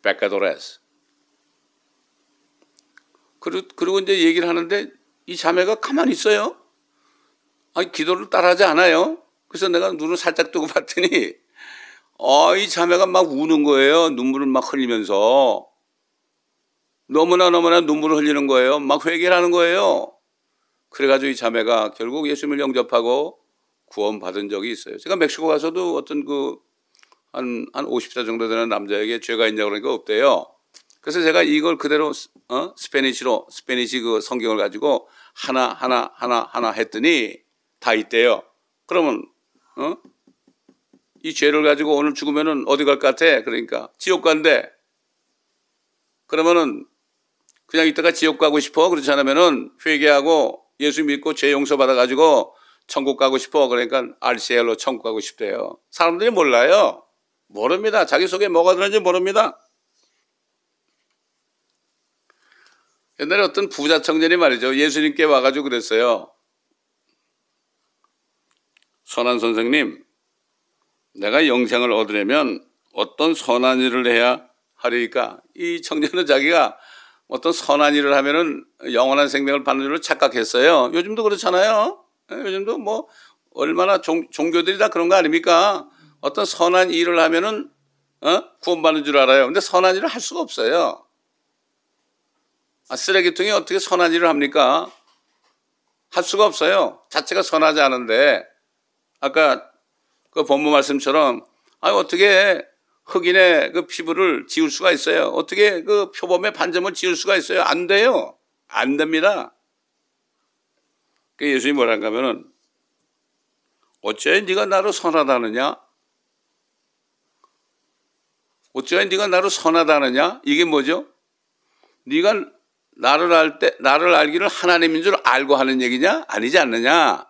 [SPEAKER 1] pecadores. 그리고 이제 얘기를 하는데 이 자매가 가만히 있어요. 기도를 따라하지 않아요. 그래서 내가 눈을 살짝 뜨고 봤더니 이 자매가 막 우는 거예요. 눈물을 막 흘리면서 너무나 눈물을 흘리는 거예요. 막 회개를 하는 거예요. 그래가지고 이 자매가 결국 예수님을 영접하고 구원받은 적이 있어요. 제가 멕시코 가서도 어떤 한 50세 정도 되는 남자에게 죄가 있냐고 그러니까 없대요. 그래서 제가 이걸 그대로 스페니시 그 성경을 가지고 하나 했더니 다 있대요. 그러면 이 죄를 가지고 오늘 죽으면은 어디 갈 것 같아? 그러니까 지옥 간대. 그러면은 그냥 이따가 지옥 가고 싶어? 그렇지 않으면은 회개하고 예수 믿고 죄 용서 받아가지고 천국 가고 싶어? 그러니까 RCL로 천국 가고 싶대요. 사람들이 몰라요. 모릅니다. 자기 속에 뭐가 들었는지 모릅니다. 옛날에 어떤 부자 청년이 말이죠. 예수님께 와가지고 그랬어요. 선한 선생님, 내가 영생을 얻으려면 어떤 선한 일을 해야 하리까? 이 청년은 자기가 어떤 선한 일을 하면은 영원한 생명을 받는 줄로 착각했어요. 요즘도 그렇잖아요. 요즘도 뭐 얼마나 종교들이 다 그런 거 아닙니까? 어떤 선한 일을 하면은 구원받는 줄 알아요. 근데 선한 일을 할 수가 없어요. 쓰레기통이 어떻게 선한 일을 합니까? 할 수가 없어요. 자체가 선하지 않은데 아까 그 본문 말씀처럼 어떻게 흑인의 그 피부를 지울 수가 있어요? 어떻게 그 표범의 반점을 지울 수가 있어요? 안 돼요. 안 됩니다. 그 예수님이 뭐라는가 하면은 어째 네가 나를 선하다느냐? 어째 네가 나를 선하다느냐? 이게 뭐죠? 네가 나를 알기를 하나님인 줄 알고 하는 얘기냐? 아니지 않느냐?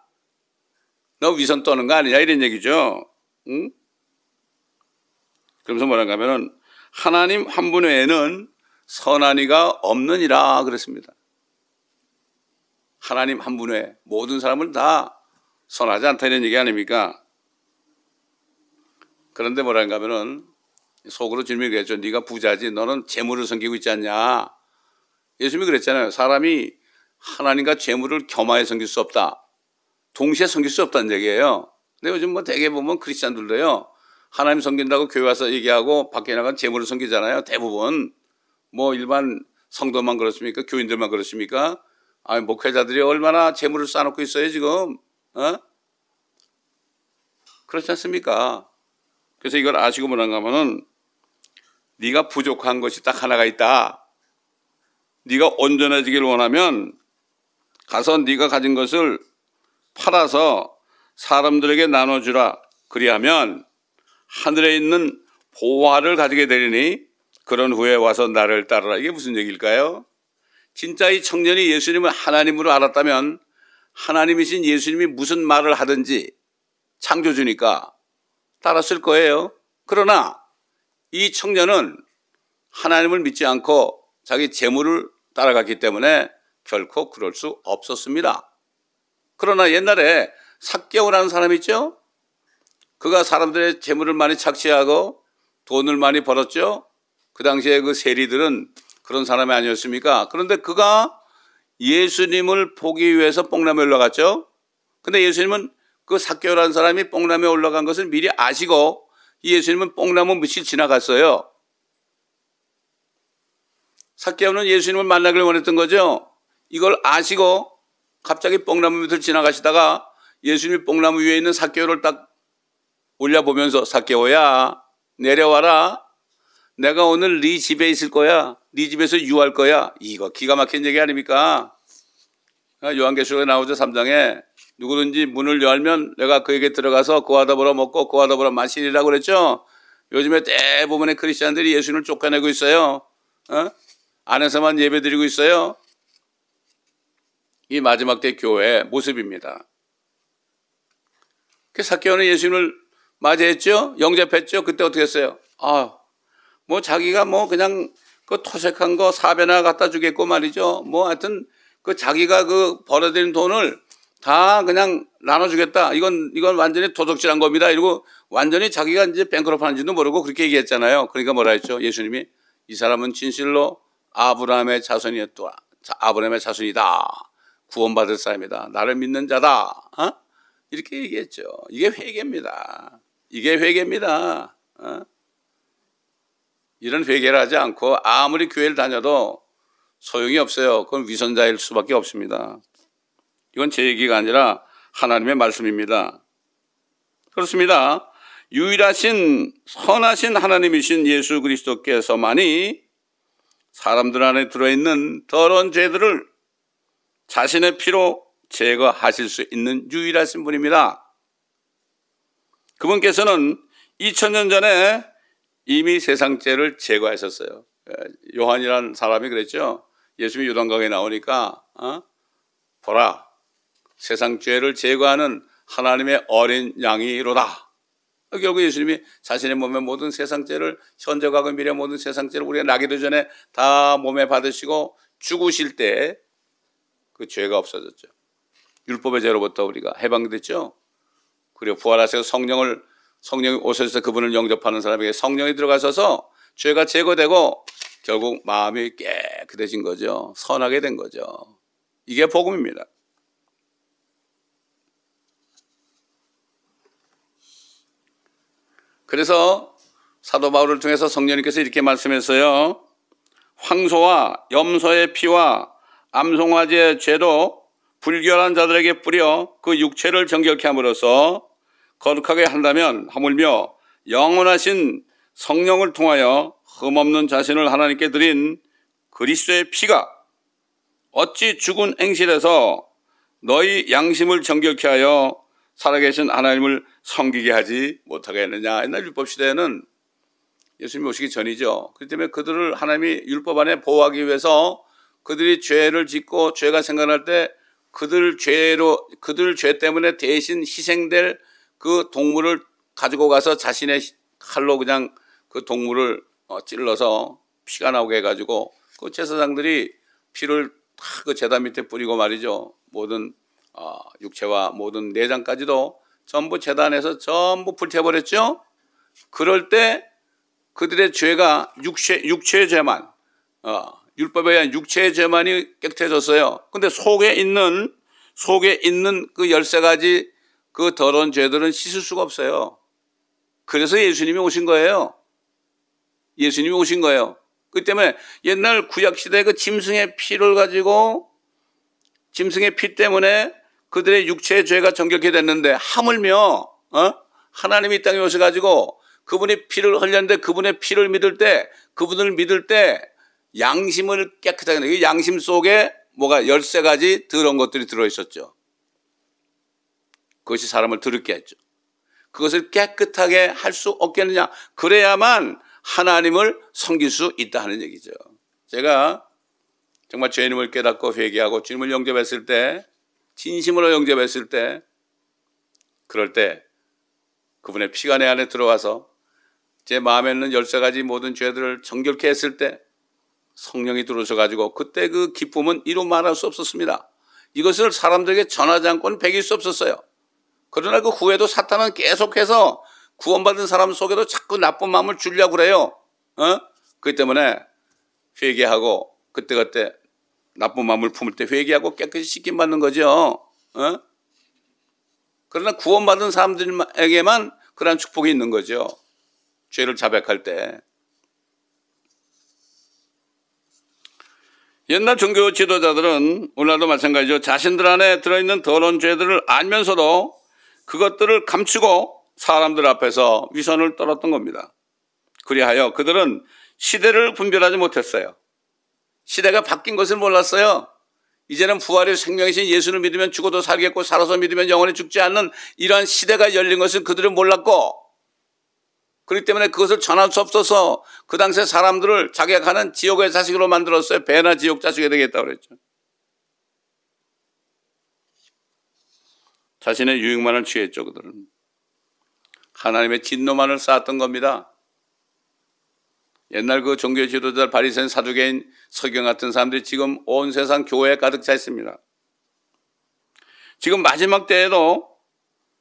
[SPEAKER 1] 너 위선 떠는 거 아니냐? 이런 얘기죠. 응? 그러면서 뭐라고 하면은 하나님 한 분 외에는 선한 이가 없느니라 그랬습니다. 하나님 한 분 외에 모든 사람은 다 선하지 않다 이런 얘기 아닙니까? 그런데 뭐라고 하면은 속으로 질문이 그랬죠. 네가 부자지 너는 재물을 섬기고 있지 않냐? 예수님이 그랬잖아요. 사람이 하나님과 재물을 겸하여 섬길 수 없다. 동시에 섬길 수 없다는 얘기예요. 근데 요즘 뭐 대개 보면 크리스찬들도요. 하나님 섬긴다고 교회 와서 얘기하고 밖에 나간 재물을 섬기잖아요. 대부분. 뭐 일반 성도만 그렇습니까? 교인들만 그렇습니까? 목회자들이 얼마나 재물을 쌓아놓고 있어요 지금. 그렇지 않습니까? 그래서 이걸 아시고 뭐라는가 하면은 네가 부족한 것이 딱 하나가 있다. 네가 온전해지길 원하면 가서 네가 가진 것을 팔아서 사람들에게 나눠주라. 그리하면 하늘에 있는 보화를 가지게 되리니 그런 후에 와서 나를 따르라. 이게 무슨 얘기일까요? 진짜 이 청년이 예수님을 하나님으로 알았다면 하나님이신 예수님이 무슨 말을 하든지 창조주니까 따랐을 거예요. 그러나 이 청년은 하나님을 믿지 않고 자기 재물을 따라갔기 때문에 결코 그럴 수 없었습니다. 그러나 옛날에 삭개오라는 사람 있죠? 그가 사람들의 재물을 많이 착취하고 돈을 많이 벌었죠? 그 당시에 그 세리들은 그런 사람이 아니었습니까? 그런데 그가 예수님을 보기 위해서 뽕나무에 올라갔죠? 근데 예수님은 그 삭개오라는 사람이 뽕나무에 올라간 것을 미리 아시고 예수님은 뽕나무 밑을 지나갔어요. 삭개오는 예수님을 만나길 원했던 거죠. 이걸 아시고 갑자기 뽕나무 밑을 지나가시다가 예수님이 뽕나무 위에 있는 삭개오를 딱 올려보면서 삭개오야 내려와라. 내가 오늘 네 집에 있을 거야. 네 집에서 유할 거야. 이거 기가 막힌 얘기 아닙니까? 요한계시록에 나오죠. 3장에 누구든지 문을 열면 내가 그에게 들어가서 그와 더불어 먹고 그와 더불어 마시리라고 그랬죠. 요즘에 대부분의 크리스찬들이 예수님을 쫓아내고 있어요. 안에서만 예배드리고 있어요. 이 마지막 때 교회의 모습입니다. 그 삭개오는 예수님을 맞이했죠. 영접했죠. 그때 어떻게 했어요? 뭐 자기가 뭐 그냥 그 토색한 거 사배나 갖다 주겠고 말이죠. 뭐 하여튼 그 자기가 그 벌어들인 돈을 다 그냥 나눠주겠다. 이건 완전히 도둑질한 겁니다. 이러고 완전히 자기가 이제 뱅크럽 하는지도 모르고 그렇게 얘기했잖아요. 그러니까 뭐라 했죠? 예수님이 이 사람은 진실로 아브라함의 자손이었다. 아브라함의 자손이다. 구원받을 사람이다. 나를 믿는 자다. 이렇게 얘기했죠. 이게 회개입니다. 이게 회개입니다. 이런 회개를 하지 않고 아무리 교회를 다녀도 소용이 없어요. 그건 위선자일 수밖에 없습니다. 이건 제 얘기가 아니라 하나님의 말씀입니다. 그렇습니다. 유일하신 선하신 하나님이신 예수 그리스도께서만이 사람들 안에 들어있는 더러운 죄들을 자신의 피로 제거하실 수 있는 유일하신 분입니다. 그분께서는 2000년 전에 이미 세상 죄를 제거하셨어요. 요한이라는 사람이 그랬죠. 예수님이 요단강에 나오니까 보라 세상 죄를 제거하는 하나님의 어린 양이로다. 결국 예수님이 자신의 몸의 모든 세상 죄를 현재 과거 미래 모든 세상 죄를 우리가 나기도 전에 다 몸에 받으시고 죽으실 때 그 죄가 없어졌죠. 율법의 죄로부터 우리가 해방됐죠. 그리고 부활하셔서 성령이 오셔서 그분을 영접하는 사람에게 성령이 들어가셔서 죄가 제거되고 결국 마음이 깨끗해진 거죠. 선하게 된 거죠. 이게 복음입니다. 그래서 사도 바울을 통해서 성령님께서 이렇게 말씀했어요. 황소와 염소의 피와 암송아지의 죄도 불결한 자들에게 뿌려 그 육체를 정결케 함으로써 거룩하게 한다면 하물며 영원하신 성령을 통하여 흠없는 자신을 하나님께 드린 그리스도의 피가 어찌 죽은 행실에서 너희 양심을 정결케 하여 살아계신 하나님을 섬기게 하지 못하게 했느냐. 옛날 율법 시대에는 예수님이 오시기 전이죠. 그렇기 때문에 그들을 하나님이 율법 안에 보호하기 위해서 그들이 죄를 짓고 죄가 생각날 때 그들 죄 때문에 대신 희생될 그 동물을 가지고 가서 자신의 칼로 그냥 그 동물을 찔러서 피가 나오게 해가지고 그 제사장들이 피를 다 그 제단 밑에 뿌리고 말이죠. 모든 육체와 모든 내장까지도 전부 제단에서 전부 불태워버렸죠. 그럴 때 그들의 죄가 육체의 죄만 율법에 의한 육체의 죄만이 깨끗해졌어요. 근데 속에 있는 그 13가지 그 더러운 죄들은 씻을 수가 없어요. 그래서 예수님이 오신 거예요. 예수님이 오신 거예요. 그렇기 때문에 옛날 구약시대의 그 짐승의 피를 가지고 짐승의 피 때문에 그들의 육체의 죄가 정결케 됐는데 하물며 하나님이 이 땅에 오셔가지고 그분이 피를 흘렸는데 그분의 피를 믿을 때 그분을 믿을 때 양심을 깨끗하게 하는, 이 양심 속에 뭐가 13가지 더러운 것들이 들어있었죠. 그것이 사람을 더럽게 했죠. 그것을 깨끗하게 할 수 없겠느냐. 그래야만 하나님을 섬길 수 있다 하는 얘기죠. 제가 정말 죄인임을 깨닫고 회개하고 주님을 영접했을 때, 진심으로 영접했을 때, 그럴 때 그분의 피가 내 안에 들어와서 제 마음에 있는 13가지 모든 죄들을 정결케 했을 때 성령이 들어오셔가지고 그때 그 기쁨은 이루 말할 수 없었습니다. 이것을 사람들에게 전하지 않고는 배길 수 없었어요. 그러나 그 후에도 사탄은 계속해서 구원받은 사람 속에도 자꾸 나쁜 마음을 주려고 그래요. 그렇기 때문에 회개하고 그때그때 나쁜 마음을 품을 때 회개하고 깨끗이 씻김받는 거죠. 그러나 구원받은 사람들에게만 그러한 축복이 있는 거죠. 죄를 자백할 때. 옛날 종교 지도자들은 오늘날도 마찬가지죠. 자신들 안에 들어있는 더러운 죄들을 알면서도 그것들을 감추고 사람들 앞에서 위선을 떨었던 겁니다. 그리하여 그들은 시대를 분별하지 못했어요. 시대가 바뀐 것을 몰랐어요. 이제는 부활의 생명이신 예수를 믿으면 죽어도 살겠고 살아서 믿으면 영원히 죽지 않는 이러한 시대가 열린 것을 그들은 몰랐고, 그렇기 때문에 그것을 전할 수 없어서 그 당시에 사람들을 자격하는 지옥의 자식으로 만들었어요. 배나 지옥 자식이 되겠다고 그랬죠. 자신의 유익만을 취했죠. 그들은 하나님의 진노만을 쌓았던 겁니다. 옛날 그 종교 지도자 바리새인 사두개인 서기관 같은 사람들이 지금 온 세상 교회에 가득 차 있습니다. 지금 마지막 때에도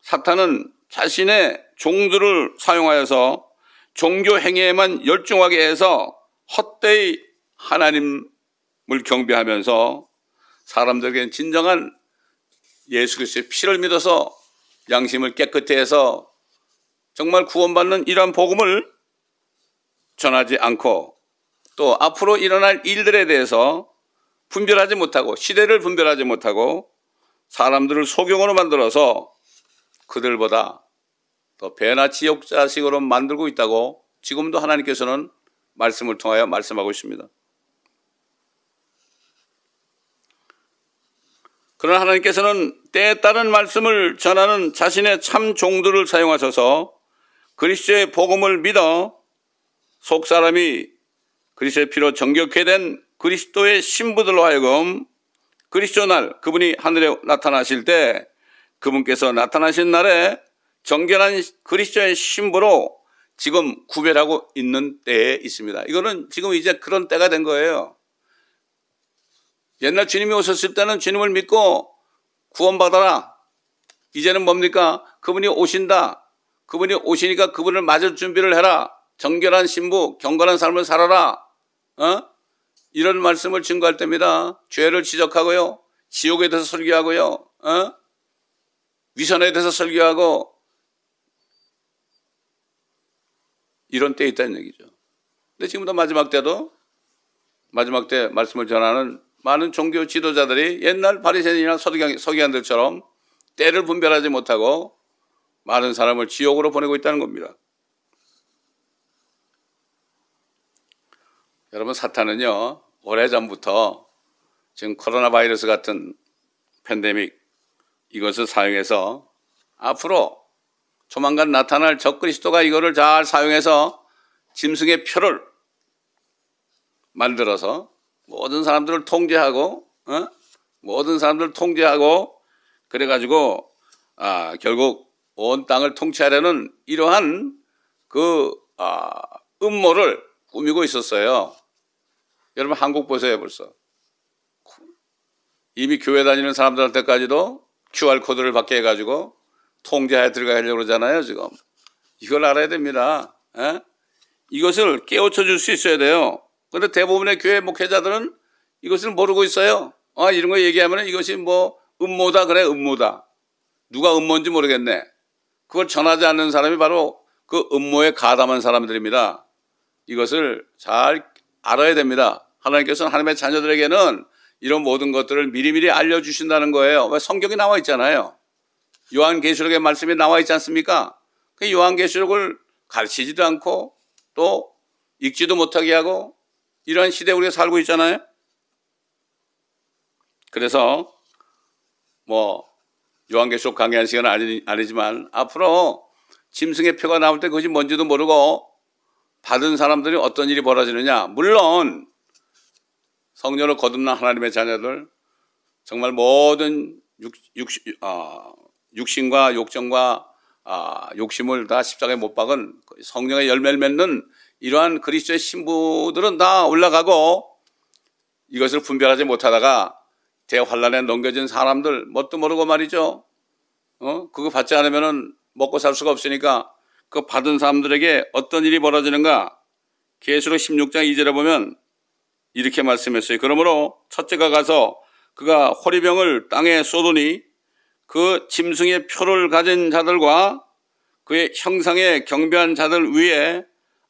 [SPEAKER 1] 사탄은 자신의 종들을 사용하여서 종교 행위에만 열중하게 해서 헛되이 하나님을 경배하면서 사람들에게는 진정한 예수 그리스도의 피를 믿어서 양심을 깨끗히 해서 정말 구원받는 이러한 복음을 전하지 않고 또 앞으로 일어날 일들에 대해서 분별하지 못하고 시대를 분별하지 못하고 사람들을 소경으로 만들어서 그들보다 더 배나 지옥 자식으로 만들고 있다고 지금도 하나님께서는 말씀을 통하여 말씀하고 있습니다. 그러나 하나님께서는 때에 따른 말씀을 전하는 자신의 참 종들을 사용하셔서 그리스도의 복음을 믿어 속사람이 그리스도의 피로 정결케 된 그리스도의 신부들로 하여금 그리스도 날, 그분이 하늘에 나타나실 때 그분께서 나타나신 날에 정결한 그리스도의 신부로 지금 구별하고 있는 때에 있습니다. 이거는 지금 이제 그런 때가 된 거예요. 옛날 주님이 오셨을 때는 주님을 믿고 구원받아라. 이제는 뭡니까? 그분이 오신다. 그분이 오시니까 그분을 맞을 준비를 해라. 정결한 신부, 경건한 삶을 살아라. 이런 말씀을 증거할 때입니다. 죄를 지적하고요. 지옥에 대해서 설교하고요. 위선에 대해서 설교하고 이런 때에 있다는 얘기죠. 근데 지금도 마지막 때도 마지막 때 말씀을 전하는 많은 종교 지도자들이 옛날 바리새인이나 서기관들처럼 때를 분별하지 못하고 많은 사람을 지옥으로 보내고 있다는 겁니다. 여러분, 사탄은요, 오래전부터 지금 코로나 바이러스 같은 팬데믹 이것을 사용해서 앞으로 조만간 나타날 적그리스도가 이거를 잘 사용해서 짐승의 표를 만들어서 모든 사람들을 통제하고 그래가지고 결국 온 땅을 통치하려는 이러한 음모를 꾸미고 있었어요. 여러분, 한국 보세요. 벌써 이미 교회 다니는 사람들한테까지도 QR코드를 받게 해가지고 통제하에 들어가려고 그러잖아요. 지금 이걸 알아야 됩니다. 이것을 깨우쳐 줄 수 있어야 돼요. 그런데 대부분의 교회 목회자들은 이것을 모르고 있어요. 이런 거 얘기하면 이것이 뭐 음모다 그래. 음모다. 누가 음모인지 모르겠네. 그걸 전하지 않는 사람이 바로 그 음모에 가담한 사람들입니다. 이것을 잘 알아야 됩니다. 하나님께서는 하나님의 자녀들에게는 이런 모든 것들을 미리미리 알려주신다는 거예요. 왜? 성경에 나와 있잖아요. 요한계시록의 말씀이 나와 있지 않습니까? 그 요한계시록을 가르치지도 않고 또 읽지도 못하게 하고 이러한 시대에 우리가 살고 있잖아요. 그래서 요한계시록 강의하는 시간은 아니지만 앞으로 짐승의 표가 나올 때 그것이 뭔지도 모르고 받은 사람들이 어떤 일이 벌어지느냐. 물론 성령을 거듭난 하나님의 자녀들, 정말 모든 육신과 욕정과 욕심을 다 십자가에 못 박은 성령의 열매를 맺는 이러한 그리스도의 신부들은 다 올라가고 이것을 분별하지 못하다가 대환란에 넘겨진 사람들, 뭣도 모르고 말이죠. 그거 받지 않으면 먹고 살 수가 없으니까 그 받은 사람들에게 어떤 일이 벌어지는가. 계시록 16장 2절에 보면 이렇게 말씀했어요. 그러므로 첫째가 가서 그가 호리병을 땅에 쏟으니 그 짐승의 표를 가진 자들과 그의 형상에 경배한 자들 위에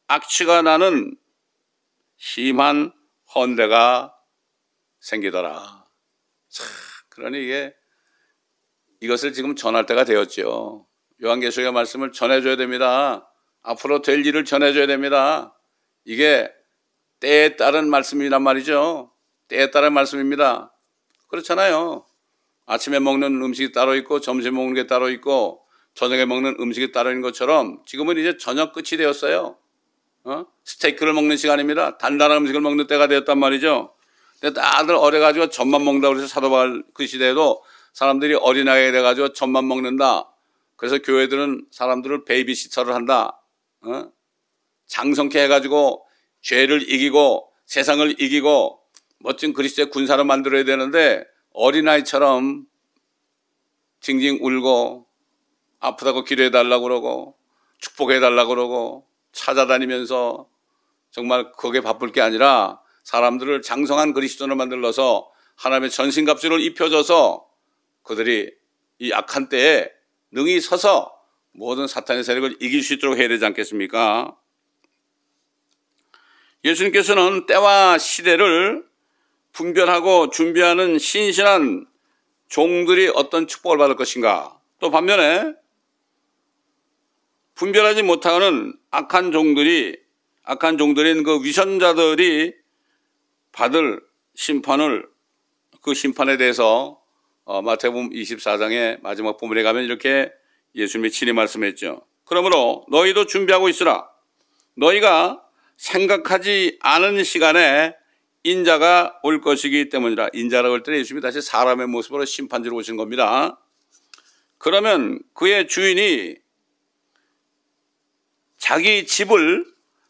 [SPEAKER 1] 악취가 나는 심한 헌대가 생기더라. 그러니 이것을 지금 전할 때가 되었죠. 요한계시록의 말씀을 전해줘야 됩니다. 앞으로 될 일을 전해줘야 됩니다. 이게 때에 따른 말씀이란 말이죠. 때에 따른 말씀입니다. 그렇잖아요. 아침에 먹는 음식이 따로 있고 점심에 먹는 게 따로 있고 저녁에 먹는 음식이 따로 있는 것처럼 지금은 이제 저녁 끝이 되었어요. 스테이크를 먹는 시간입니다. 단단한 음식을 먹는 때가 되었단 말이죠. 근데 다들 어려가지고 젖만 먹는다고 해서 사도 바울 그 시대에도 사람들이 어린아이가 돼가지고 젖만 먹는다. 그래서 교회들은 사람들을 베이비시터를 한다. 장성케 해가지고 죄를 이기고 세상을 이기고 멋진 그리스도의 군사로 만들어야 되는데 어린아이처럼 징징 울고 아프다고 기도해달라고 그러고 축복해달라고 그러고 찾아다니면서 정말 거기에 바쁠 게 아니라 사람들을 장성한 그리스도로 만들어서 하나님의 전신갑주를 입혀줘서 그들이 이 악한 때에 능히 서서 모든 사탄의 세력을 이길 수 있도록 해야 되지 않겠습니까? 예수님께서는 때와 시대를 분별하고 준비하는 신실한 종들이 어떤 축복을 받을 것인가, 또 반면에 분별하지 못하는 악한 종들인 그 위선자들이 받을 심판을, 그 심판에 대해서 마태복음 24장의 마지막 부분에 가면 이렇게 예수님이 친히 말씀했죠. 그러므로 너희도 준비하고 있으라. 너희가 생각하지 않은 시간에 인자가 올 것이기 때문이라. 인자라고 할 때 예수님이 다시 사람의 모습으로 심판지로 오신 겁니다. 그러면 그의 주인이 자기 집을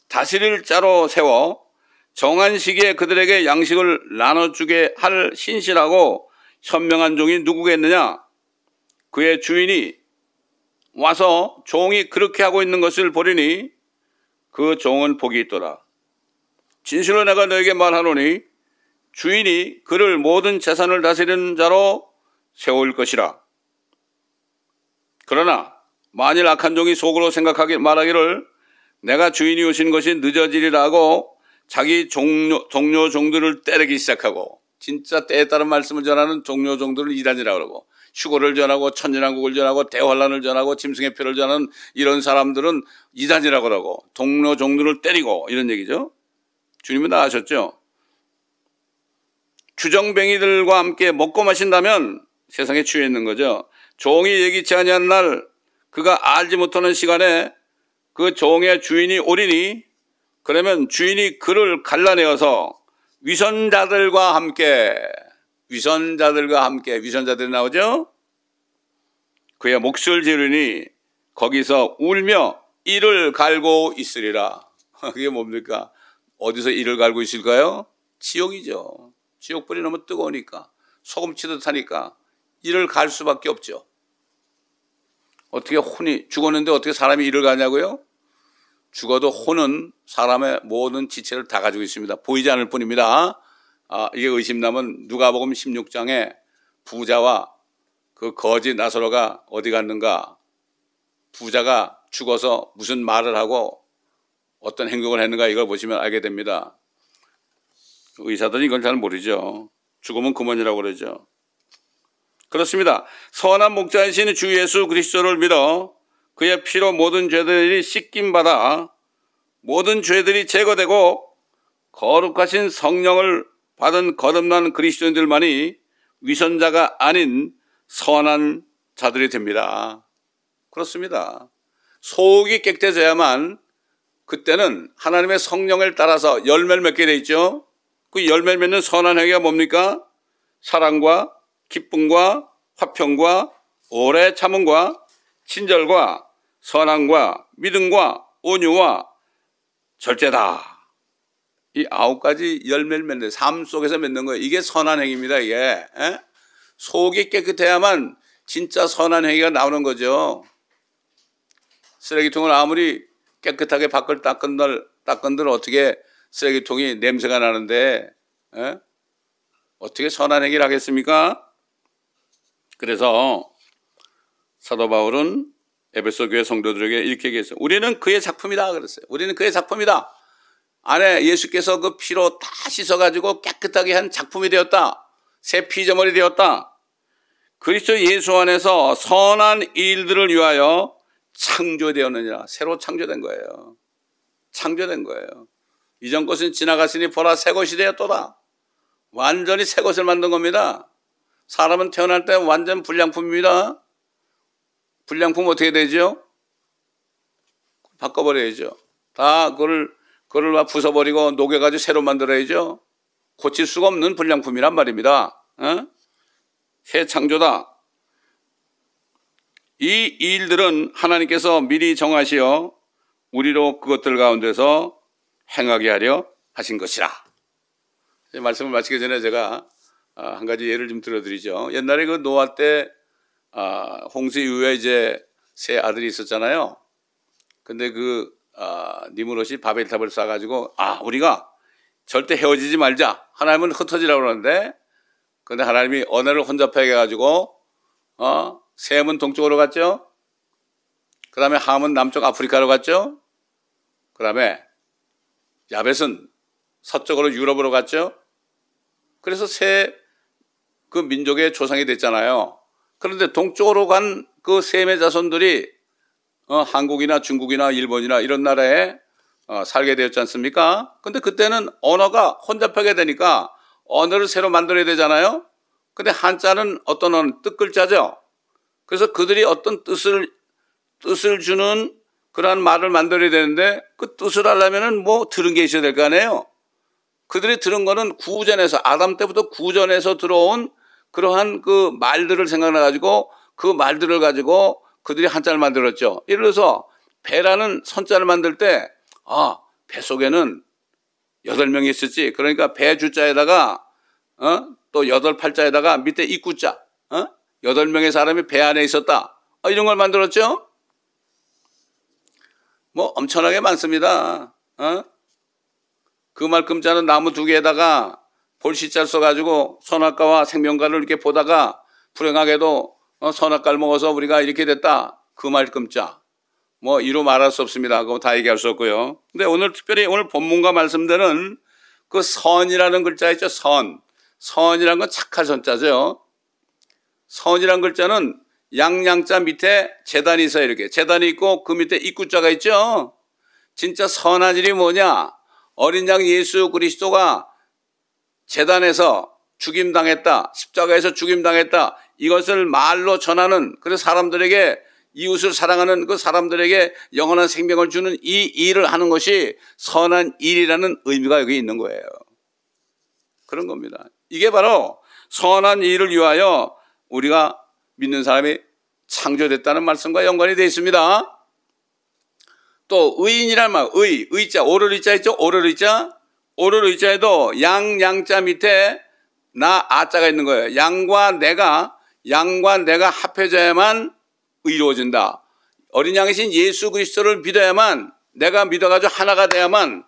[SPEAKER 1] 다스릴 자로 세워 정한 시기에 그들에게 양식을 나눠주게 할 신실하고 현명한 종이 누구겠느냐? 그의 주인이 와서 종이 그렇게 하고 있는 것을 보리니 그 종은 복이 있더라. 진실로 내가 너에게 말하노니 주인이 그를 모든 재산을 다스리는 자로 세울 것이라. 그러나 만일 악한 종이 속으로 말하기를 내가 주인이 오신 것이 늦어지리라 하고 자기 동료 종들을 때리기 시작하고, 진짜 때에 따른 말씀을 전하는 동료 종들을 이단이라고 그러고, 휴거를 전하고 천년왕국을 전하고 대환란을 전하고 짐승의 표를 전하는 이런 사람들은 이단이라고 그러고, 동료 종들을 때리고, 이런 얘기죠. 주님은 다 아셨죠? 주정뱅이들과 함께 먹고 마신다면 세상에 취해 있는 거죠. 종이 예기치 아니한 날, 그가 알지 못하는 시간에 그 종의 주인이 오리니, 그러면 주인이 그를 갈라내어서 위선자들과 함께, 위선자들이 나오죠? 그의 몫을 지르니 거기서 울며 이를 갈고 있으리라. 그게 뭡니까? 어디서 이를 갈고 있을까요? 지옥이죠. 지옥불이 너무 뜨거우니까, 소금 치듯 하니까 이를 갈 수밖에 없죠. 어떻게 혼이, 죽었는데 어떻게 사람이 이를 가냐고요? 죽어도 혼은 사람의 모든 지체를 다 가지고 있습니다. 보이지 않을 뿐입니다. 이게 의심나면 누가복음 16장에 부자와 그 거지 나사로가 어디 갔는가, 부자가 죽어서 무슨 말을 하고 어떤 행동을 했는가, 이걸 보시면 알게 됩니다. 의사들은 이걸 잘 모르죠. 죽으면 그만이라고 그러죠. 그렇습니다. 선한 목자이신 주 예수 그리스도를 믿어 그의 피로 모든 죄들이 씻김받아 모든 죄들이 제거되고 거룩하신 성령을 받은 거듭난 그리스도인들만이 위선자가 아닌 선한 자들이 됩니다. 그렇습니다. 속이 깨끗해져야만 그때는 하나님의 성령을 따라서 열매를 맺게 돼 있죠. 그 열매를 맺는 선한 행위가 뭡니까? 사랑과 기쁨과 화평과 오래 참음과 친절과 선함과 믿음과 온유와 절제다. 이 9가지 열매를 맺는, 삶 속에서 맺는 거예요. 이게 선한 행위입니다. 이게 속이 깨끗해야만 진짜 선한 행위가 나오는 거죠. 쓰레기통을 아무리 깨끗하게 밖을 닦은들 어떻게 쓰레기통이 냄새가 나는데 어떻게 선한 행위를 하겠습니까? 그래서 사도 바울은 에베소 교회 성도들에게 이렇게 얘기했어요. 우리는 그의 작품이다 그랬어요. 우리는 그의 작품이다. 안에 예수께서 그 피로 다 씻어가지고 깨끗하게 한 작품이 되었다. 새 피조물이 되었다. 그리스도 예수 안에서 선한 일들을 위하여 창조되었느니라. 새로 창조된 거예요. 창조된 거예요. 이전 것은 지나갔으니 보라 새 것이 되었도다. 완전히 새 것을 만든 겁니다. 사람은 태어날 때 완전 불량품입니다. 불량품 어떻게 되죠? 바꿔버려야죠. 다 그걸 부숴버리고 녹여가지고 새로 만들어야죠. 고칠 수가 없는 불량품이란 말입니다. 새 창조다. 이 일들은 하나님께서 미리 정하시어 우리로 그것들 가운데서 행하게 하려 하신 것이라. 말씀을 마치기 전에 제가 한 가지 예를 좀 들어드리죠. 옛날에 그 노아 때 홍수 이후에 이제 세 아들이 있었잖아요. 근데 그 니므롯이 바벨탑을 쌓아가지고 우리가 절대 헤어지지 말자. 하나님은 흩어지라고 그러는데, 근데 하나님이 언어를 혼잡하게 해가지고 셈은 동쪽으로 갔죠. 그 다음에 함은 남쪽 아프리카로 갔죠. 그 다음에 야벳은 서쪽으로 유럽으로 갔죠. 그래서 그 민족의 조상이 됐잖아요. 그런데 동쪽으로 간 그 셈의 자손들이 한국이나 중국이나 일본이나 이런 나라에 살게 되었지 않습니까? 근데 그때는 언어가 혼잡하게 되니까 언어를 새로 만들어야 되잖아요. 근데 한자는 어떤 언어, 뜻글자죠. 그래서 그들이 어떤 뜻을 주는 그러한 말을 만들어야 되는데, 그 뜻을 하려면은 뭐 들은 게 있어야 될 거 아니에요. 그들이 들은 거는 구전에서, 아담 때부터 구전에서 들어온 그러한 그 말들을 생각나가지고 그 말들을 가지고 그들이 한자를 만들었죠. 예를 들어서 배라는 선자를 만들 때 배 속에는 8명이 있었지. 그러니까 배 주자에다가 또 8팔자에다가 밑에 입구자 8명의 사람이 배 안에 있었다. 이런 걸 만들었죠. 뭐 엄청나게 많습니다. 그 말금자는 나무 2개에다가 볼시자를 써가지고 선악과와 생명과를 이렇게 보다가 불행하게도 선악과를 먹어서 우리가 이렇게 됐다. 그 말금자. 뭐 이루 말할 수 없습니다. 그거 다 얘기할 수 없고요. 근데 오늘 특별히 오늘 본문과 말씀되는 그 선이라는 글자 있죠. 선이라는 건 착할 선자죠. 선이라는 글자는 양자 밑에 재단이 있어요. 이렇게 재단이 있고 그 밑에 입구자가 있죠. 진짜 선한 일이 뭐냐? 어린 양 예수 그리스도가 재단에서 죽임당했다, 십자가에서 죽임당했다, 이것을 말로 전하는, 그래서 사람들에게, 이웃을 사랑하는 그 사람들에게 영원한 생명을 주는 이 일을 하는 것이 선한 일이라는 의미가 여기 있는 거예요. 그런 겁니다. 이게 바로 선한 일을 위하여 우리가 믿는 사람이 창조됐다는 말씀과 연관이 되어 있습니다. 또 의인이란 말, 의자, 오를 의자 있죠? 오를 의자에도 양자 밑에 나 아자가 있는 거예요. 양과 내가 합해져야만 의로워진다. 어린 양이신 예수 그리스도를 믿어야만, 내가 믿어가지고 하나가 돼야만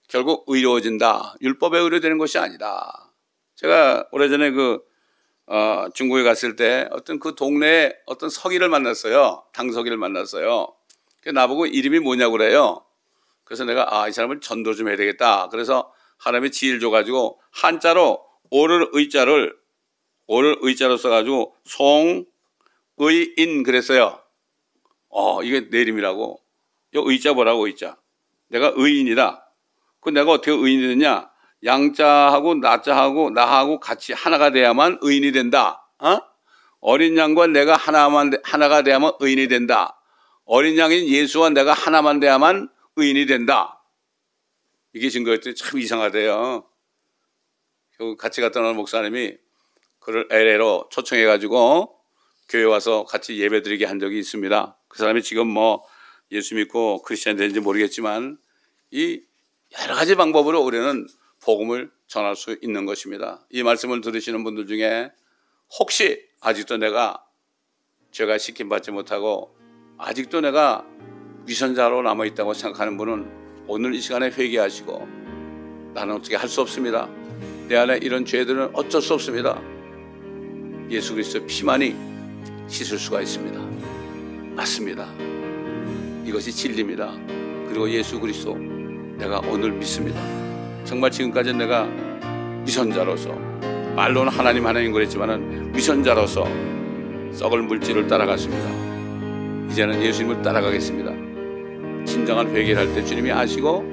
[SPEAKER 1] 결국 의로워진다. 율법에 의로되는 것이 아니다. 제가 오래전에 중국에 갔을 때 어떤 그 동네에 어떤 서기를 만났어요. 당서기를 만났어요. 나보고 이름이 뭐냐고 그래요. 그래서 내가 이 사람을 전도 좀 해야 되겠다. 그래서 하나님이 지혜를 줘가지고 한자로 오를 의자로 써가지고 송의인 그랬어요. 이게 내 이름이라고. 이 의자 뭐라고 의자. 내가 의인이다. 그 내가 어떻게 의인이 되냐? 양자하고 나자하고 나하고 같이 하나가 돼야만 의인이 된다. 어린 양과 내가 하나가 돼야만 의인이 된다. 어린 양인 예수와 내가 하나만 돼야만 의인이 된다. 이게 증거였더니 참 이상하대요. 같이 갔던 어느 목사님이 그를 LA로 초청해가지고 교회 와서 같이 예배 드리게 한 적이 있습니다. 그 사람이 지금 뭐 예수 믿고 크리스찬이 되는지 모르겠지만 이 여러 가지 방법으로 우리는 복음을 전할 수 있는 것입니다. 이 말씀을 들으시는 분들 중에 혹시 아직도 내가 죄가 씻김받지 못하고 아직도 내가 위선자로 남아있다고 생각하는 분은 오늘 이 시간에 회개하시고, 나는 어떻게 할 수 없습니다. 내 안에 이런 죄들은 어쩔 수 없습니다. 예수 그리스도의 피만이 씻을 수가 있습니다. 맞습니다. 이것이 진리입니다. 그리고 예수 그리스도 내가 오늘 믿습니다. 정말 지금까지는 내가 위선자로서, 말로는 하나님 그랬지만은 위선자로서 썩을 물질을 따라갔습니다. 이제는 예수님을 따라가겠습니다. 진정한 회개를 할 때 주님이 아시고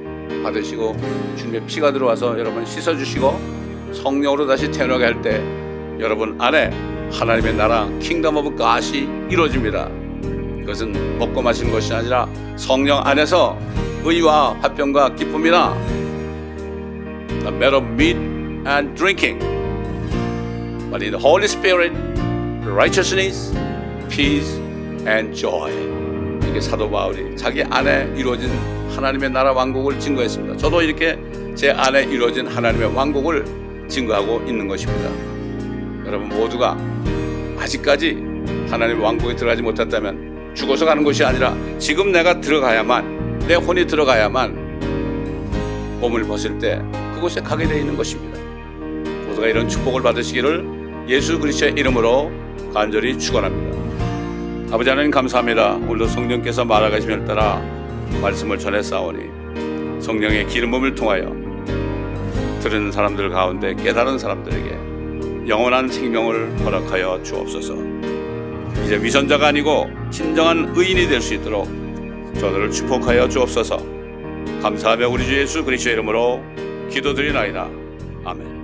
[SPEAKER 1] 받으시고 주님의 피가 들어와서 여러분 씻어주시고 성령으로 다시 태어나게 할 때 여러분 안에 하나님의 나라 킹덤 오브 갓이 이루어집니다. 이것은 먹고 마시는 것이 아니라 성령 안에서 의와 화평과 기쁨이나 a matter of meat and drinking, but in the Holy Spirit, righteousness, peace and joy. 이게 사도 바울이 자기 안에 이루어진 하나님의 나라 왕국을 증거했습니다. 저도 이렇게 제 안에 이루어진 하나님의 왕국을 증거하고 있는 것입니다. 여러분 모두가 아직까지 하나님의 왕국에 들어가지 못했다면 죽어서 가는 것이 아니라 지금 내가 들어가야만, 내 혼이 들어가야만 몸을 벗을 때 그곳에 가게 되어 있는 것입니다. 모두가 이런 축복을 받으시기를 예수 그리스도의 이름으로 간절히 축원합니다. 아버지 하나님 감사합니다. 오늘도 성령께서 말하시면 따라 말씀을 전했사오니 성령의 기름 부음을 통하여 들은 사람들 가운데 깨달은 사람들에게 영원한 생명을 허락하여 주옵소서. 이제 위선자가 아니고 진정한 의인이 될 수 있도록 저들을 축복하여 주옵소서. 감사하며 우리 주 예수 그리스도의 이름으로 기도드리나이다. 아멘.